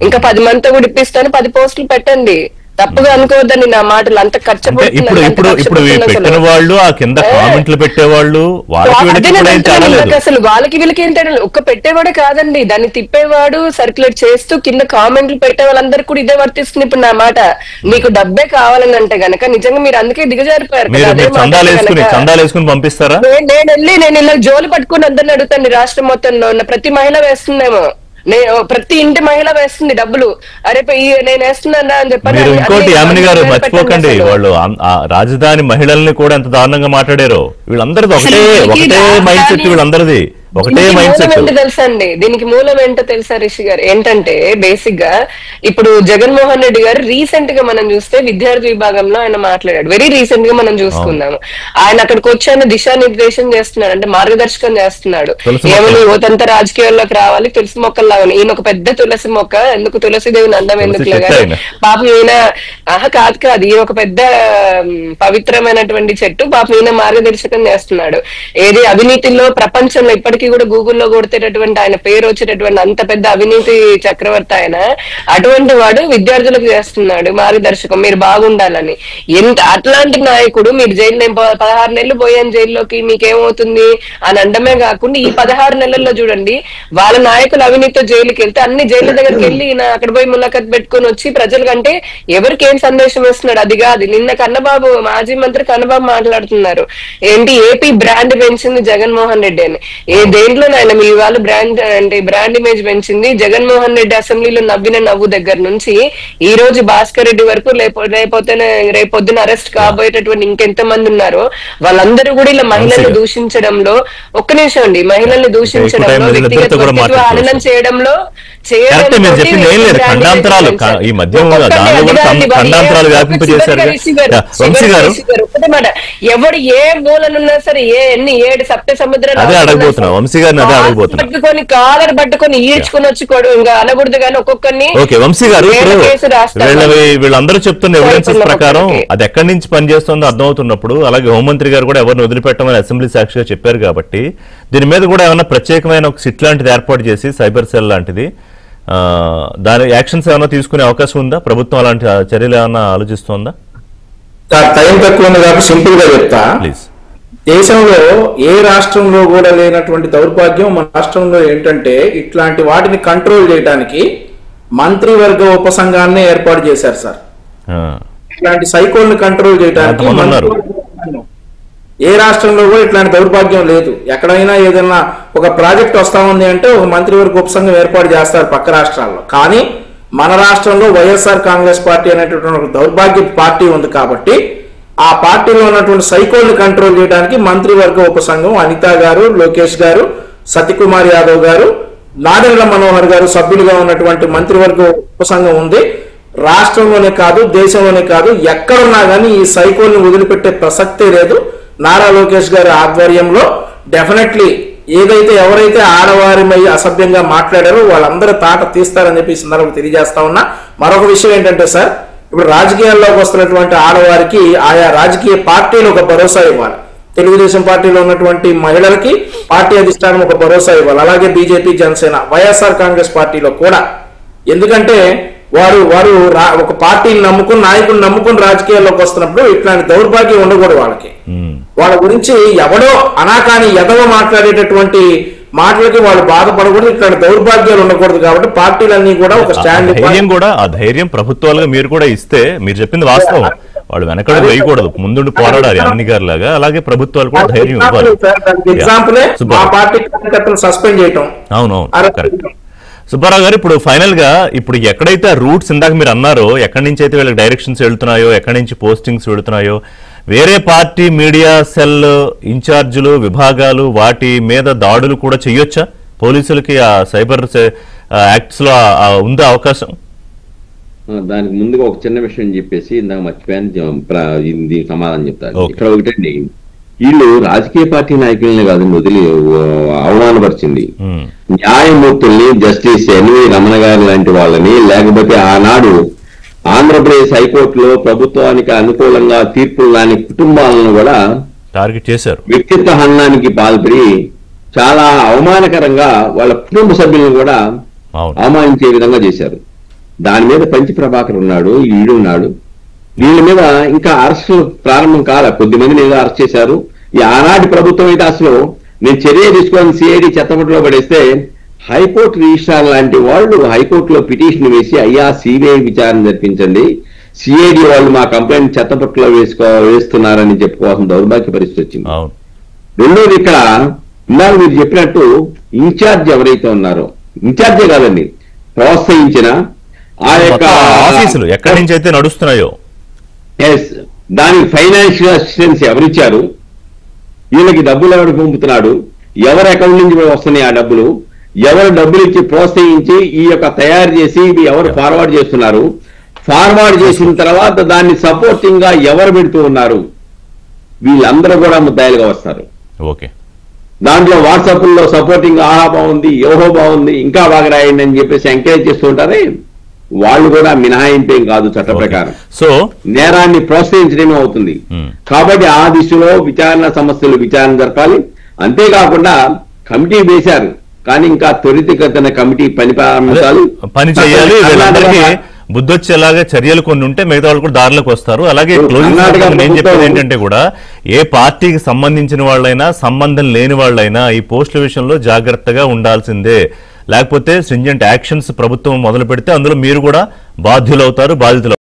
ఇంకా 10 మందితో కూడా ఇప్పిస్తాను, 10 పోస్టులు పెట్టండి. తప్పుగా అనుకోవద్దని నా మాటలు అంత ఖర్చు ఇప్పుడు పెట్టిన వాళ్ళు ఆ కింద కామెంట్లు పెట్టేవాళ్ళు అసలు వాళ్ళకి వీళ్ళకి ఏంటంటే ఒక్క పెట్టేవాడే కాదండి, దాన్ని తిప్పేవాడు సర్క్యులేట్ చేస్తూ కింద కామెంట్లు పెట్టే వాళ్ళందరికీ కూడా ఇదే వర్తిస్తుంది. ఇప్పుడు నా మాట, మీకు డబ్బే కావాలని అంటే గనక నిజంగా మీరు అందుకే దిగజారిపోయారు. పంపిస్తారా? నేను ఇలా జోలు పట్టుకుని అందరిని అడుగుతాను, రాష్ట్రం మొత్తంలో ఉన్న ప్రతి మహిళ వేస్తుందేమో, ప్రతి ఇంటి మహిళ వేస్తుంది డబ్బులు. అరే నేను వేస్తున్నాను అని చెప్పాను. ఇంకోటి యామిని గారు మర్చిపోకండి, వాళ్ళు రాజధాని మహిళల్ని కూడా ఎంత దారుణంగా మాట్లాడారో. వీళ్ళందరిది ఒకటే మైండ్ సెట్, వీళ్ళందరిది ఒకటే మైండ్ సెట్. తెలుసా అండి, దీనికి మూలం ఏంటో తెలుసా రిషి గారు? ఏంటంటే బేసిక్ గా ఇప్పుడు జగన్మోహన్ రెడ్డి గారు రీసెంట్ గా మనం చూస్తే విద్యార్థి విభాగంలో ఆయన మాట్లాడాడు. వెరీ రీసెంట్ గా మనం చూసుకుందాము. ఆయన అక్కడికి వచ్చి ఆయన దిశానిర్దేశం చేస్తున్నాడు, అంటే మార్గదర్శకం చేస్తున్నాడు. ఏమని యువతంతా రాజకీయాల్లోకి రావాలి, తులసి మొక్కల్లాగా. ఈయన ఒక పెద్ద తులసి మొక్క, ఎందుకు తులసిదేవిని అందం ఎందుకులే కానీ పాపం ఈయన కాదు ఈయన ఒక పెద్ద పవిత్రమైనటువంటి చెట్టు. పాపం ఈయన మార్గదర్శకం చేస్తున్నాడు. ఏది అవినీతిలో ప్రపంచంలో ఇప్పటికీ కూడా గూగుల్లో కొడితేటటువంటి ఆయన పేరు వచ్చేటటువంటి అంత పెద్ద అవినీతి చక్రవర్తి ఆయన. అటువంటి వాడు విద్యార్థులకు చేస్తున్నాడు మార్గదర్శకం, మీరు బాగుండాలని. ఎంత అట్లాంటి నాయకుడు మీరు జైలు 16 నెలలు పోయాను జైల్లోకి, మీకేమవుతుంది అని అండమే కాకుండా ఈ 16 నెలల్లో చూడండి వాళ్ళ నాయకులు అవినీతితో జైలుకి వెళ్తే అన్ని జైళ్ళ దగ్గరికి వెళ్ళి అక్కడ పోయి ములాఖత్ పెట్టుకుని వచ్చి ప్రజలకంటే ఎవరికి ఏం సందేశం ఇస్తున్నాడు అది కాదు. నిన్న కన్నబాబు మాజీ మంత్రి కన్నబాబు మాట్లాడుతున్నారు, ఏంటి ఏపీ బ్రాండ్ పెంచింది జగన్మోహన్ రెడ్డి అని. దేంట్లోనైనా మీ వాళ్ళు బ్రాండ్ అంటే బ్రాండ్ ఇమేజ్ పెంచింది జగన్మోహన్ రెడ్డి. అసెంబ్లీలో నవ్విన నవ్వు దగ్గర నుంచి ఈ రోజు భాస్కర్ రెడ్డి వరకు రేపొద్దున అరెస్ట్ కాబోయేటటువంటి ఇంకెంత మంది ఉన్నారో వాళ్ళందరూ కూడా ఇలా మహిళల్ని దూషించడంలో, ఒక్క నిమిషం అండి, మహిళల్ని దూషించడంలో, వ్యక్తిగత హననం చేయడంలో ఎవడు ఏ మూలనున్నా సరే, ఎన్ని 7 సప్త సముద్రాలు పట్టుకొని కాలర్ పట్టుకొని ఈడ్చుకుని వచ్చుకోడు ఇంకా అనకూడదు కానీ ఒక్కొక్కరిని. వీళ్ళందరూ చెప్తున్న ఎవిడెన్సెస్ ప్రకారం అది ఎక్కడి నుంచి పనిచేస్తుందో అర్థమవుతున్నప్పుడు, అలాగే హోంమంత్రి గారు కూడా ఎవరిని వదిలిపెట్టమని అసెంబ్లీ సాక్షిగా చెప్పారు కాబట్టి దీని మీద కూడా ఏమైనా ప్రత్యేకమైన ఒక సిట్ లాంటిది ఏర్పాటు చేసి సైబర్ సెల్ లాంటిది దాని యాక్షన్స్ ఏమైనా తీసుకునే అవకాశం ఉందా? ప్రభుత్వం అలాంటి చర్యలు ఏమైనా ఆలోచిస్తోందా? టైం తక్కువ ఉంది కాబట్టి సింపుల్ గా చెప్తా. దేశంలో ఏ రాష్ట్రంలో కూడా లేనటువంటి దౌర్భాగ్యం మన రాష్ట్రంలో ఏంటంటే ఇట్లాంటి వాటిని కంట్రోల్ చేయడానికి మంత్రివర్గ ఉపసంఘాన్ని ఏర్పాటు చేశారు సార్. ఇట్లాంటి సైకోల్ని కంట్రోల్ చేయడానికి ఏ రాష్ట్రంలో కూడా ఇట్లాంటి దౌర్భాగ్యం లేదు. ఎక్కడైనా ఏదైనా ఒక ప్రాజెక్ట్ వస్తా ఉంది అంటే ఒక మంత్రివర్గ ఉపసంఘం ఏర్పాటు చేస్తారు పక్క రాష్ట్రాల్లో. కానీ మన రాష్ట్రంలో వైఎస్ఆర్ కాంగ్రెస్ పార్టీ అనేటటువంటి ఒక దౌర్భాగ్య పార్టీ ఉంది కాబట్టి ఆ పార్టీలో ఉన్నటువంటి సైకోల్ని కంట్రోల్ చేయడానికి మంత్రివర్గ ఉపసంఘం అనిత గారు, లోకేష్ గారు, సత్యకుమార్ యాదవ్ గారు, నాదెండ్ల మనోహర్ గారు సభ్యులుగా ఉన్నటువంటి మంత్రివర్గ ఉపసంఘం ఉంది. రాష్ట్రంలోనే కాదు దేశంలోనే కాదు ఎక్కడున్నా కానీ ఈ సైకోల్ని వదిలిపెట్టే ప్రసక్తే లేదు. నారా లోకేష్ గారి ఆధ్వర్యంలో డెఫినెట్లీ ఏదైతే ఎవరైతే ఆడవారిపై అసభ్యంగా మాట్లాడారో వాళ్ళందరూ తాట తీస్తారని చెప్పి ఈ సందర్భంగా తెలియజేస్తా ఉన్నా. మరొక విషయం ఏంటంటే సార్, ఇప్పుడు రాజకీయాల్లోకి వస్తున్నటువంటి ఆడవారికి ఆయా రాజకీయ పార్టీలు ఒక భరోసా ఇవ్వాలి. తెలుగుదేశం పార్టీలో ఉన్నటువంటి మహిళలకి పార్టీ అధిష్టానం ఒక భరోసా ఇవ్వాలి. అలాగే బీజేపీ, జనసేన, వైఎస్ఆర్ కాంగ్రెస్ పార్టీలో కూడా. ఎందుకంటే వారు ఒక పార్టీని నమ్ముకుని, నాయకుని నమ్ముకుని రాజకీయాల్లోకి వస్తున్నప్పుడు ఇట్లాంటి దౌర్భాగ్యం ఉండకూడదు వాళ్ళకి. వాళ్ళ గురించి ఎవడో అనాకాని ఎదవ మాట్లాడేటటువంటి మాటలకి వాళ్ళు బాధపడకూడదు, ఇట్లాంటి దౌర్భాగ్యాలు ఉండకూడదు. కాబట్టి పార్టీలన్నీ కూడా ఒక స్టాండ్ కూడా ఆ ధైర్యం ప్రభుత్వాలుగా మీరు కూడా ఇస్తే, మీరు చెప్పింది వాస్తవం, వాళ్ళు వెనకడ వేయకూడదు, ముందుండి పోరాడాలి అన్ని గారి లాగా. అలాగే ప్రభుత్వాలు కూడా ధైర్యం ఇవ్వాలి. ఎగ్జాంపుల్ మా పార్టీ కార్యకర్తలు సస్పెండ్ చేయటం. అవునవును, కరెక్ట్. సుబ్బారావు గారు, ఇప్పుడు ఫైనల్ గా ఇప్పుడు ఎక్కడైతే రూట్స్ ఇందాక మీరు అన్నారో, ఎక్కడి నుంచి అయితే వీళ్ళకి డైరెక్షన్స్ వెళ్తున్నాయో, ఎక్కడి నుంచి పోస్టింగ్స్ వెళుతున్నాయో, వేరే పార్టీ మీడియా సెల్ ఇన్ఛార్జీలు, విభాగాలు వాటి మీద దాడులు కూడా చేయొచ్చా? పోలీసులకి ఆ సైబర్ యాక్ట్స్ లో ఉందా అవకాశం? దానికి ముందుగా ఒక చిన్న విషయం చెప్పేసి ఇందాక మర్చిపోయాను, దీనికి సమాధానం చెప్తాను. ఇక్కడ ఒకటండి, వీళ్ళు రాజకీయ పార్టీ నాయకుల్ని కాదండి వదిలి అవమానపరిచింది, న్యాయమూర్తుల్ని, జస్టిస్ ఎన్వి రమణ గారు లాంటి వాళ్ళని, లేకపోతే ఆనాడు ఆంధ్రప్రదేశ్ హైకోర్టులో ప్రభుత్వానికి అనుకూలంగా తీర్పులు లాని కుటుంబాలను కూడా టార్గెట్ చేశారు. వ్యక్తిత్వ హననానికి పాల్పడి చాలా అవమానకరంగా వాళ్ళ కుటుంబ సభ్యులను కూడా అవమానించే విధంగా చేశారు. దాని మీద పంచి ప్రభాకర్ ఉన్నాడు, ఈడున్నాడు, వీళ్ళ మీద ఇంకా అరెస్ట్ ప్రారంభం కాలే, కొద్దిమందిని ఏదో అరెస్ట్ చేశారు. ఈ ఆనాటి ప్రభుత్వం అయితే అసలు నేను చర్య తీసుకొని సిఐడి చెత్తపట్టులో పడేస్తే హైకోర్టు రిజిస్ట్రార్ లాంటి వాళ్ళు హైకోర్టులో పిటిషన్ వేసి అయ్యా సిబిఐ విచారణ జరిపించండి, సిఐడి వాళ్ళు మా కంప్లైంట్ చెత్తపట్టులో వేస్తున్నారని చెప్పుకోవాల్సిన దౌర్భాగ్య పరిస్థితి వచ్చింది. రెండోది ఇక్కడ ఇందాక మీరు చెప్పినట్టు ఇన్ఛార్జ్ ఎవరైతే ఉన్నారో, ఇన్ఛార్జే కాదండి, ప్రోత్సహించిన ఆ యొక్క ఆఫీసులు ఎక్కడి నుంచి అయితే నడుస్తున్నాయో దానికి ఫైనాన్షియల్ అసిస్టెన్స్ ఎవరిచ్చారు, వీళ్ళకి డబ్బులు ఎవరు పంపుతున్నాడు, ఎవరి అకౌంట్ నుంచి వస్తున్నాయి ఆ డబ్బులు, ఎవరు డబ్బులు ఇచ్చి ప్రోత్సహించి ఈ యొక్క తయారు చేసి ఇవి ఎవరు ఫార్వర్డ్ చేస్తున్నారు, ఫార్వర్డ్ చేసిన తర్వాత దాన్ని సపోర్టింగ్ గా ఎవరు పెడుతూ ఉన్నారు, వీళ్ళందరూ కూడా ముద్దాయిలుగా వస్తారు. ఓకే, దాంట్లో వాట్సాప్ లో సపోర్టింగ్ ఆహా బాగుంది, యోహో బాగుంది, ఇంకా బాగా రాయండి అని చెప్పేసి ఎంకరేజ్ చేస్తూ ఉంటారే, వాళ్ళు కూడా మినహాయింపేం కాదు చట్ట ప్రకారం. సో నేరాన్ని ప్రోత్సహించడమే అవుతుంది. కాబట్టి ఆ దిశలో సమస్యలు విచారణ జరపాలి. అంతేకాకుండా కమిటీ వేశారు, కానీ ఇంకా త్వరితగతిన కమిటీ పని చేయాలి. వీళ్ళందరికీ బుద్ధొచ్చేలాగా చర్యలు కొన్ని ఉంటే మిగతా వాళ్ళు కూడా దారిలోకి వస్తారు. అలాగే క్లోజింగ్ నేను చెప్పేది ఏంటంటే కూడా ఏ పార్టీకి సంబంధించిన వాళ్ళైనా సంబంధం లేని వాళ్ళైనా ఈ పోస్టుల విషయంలో జాగ్రత్తగా ఉండాల్సిందే. లేకపోతే స్ట్రింజెంట్ యాక్షన్స్ ప్రభుత్వం మొదలు పెడితే అందులో మీరు కూడా బాధ్యులవుతారు, బాధితులు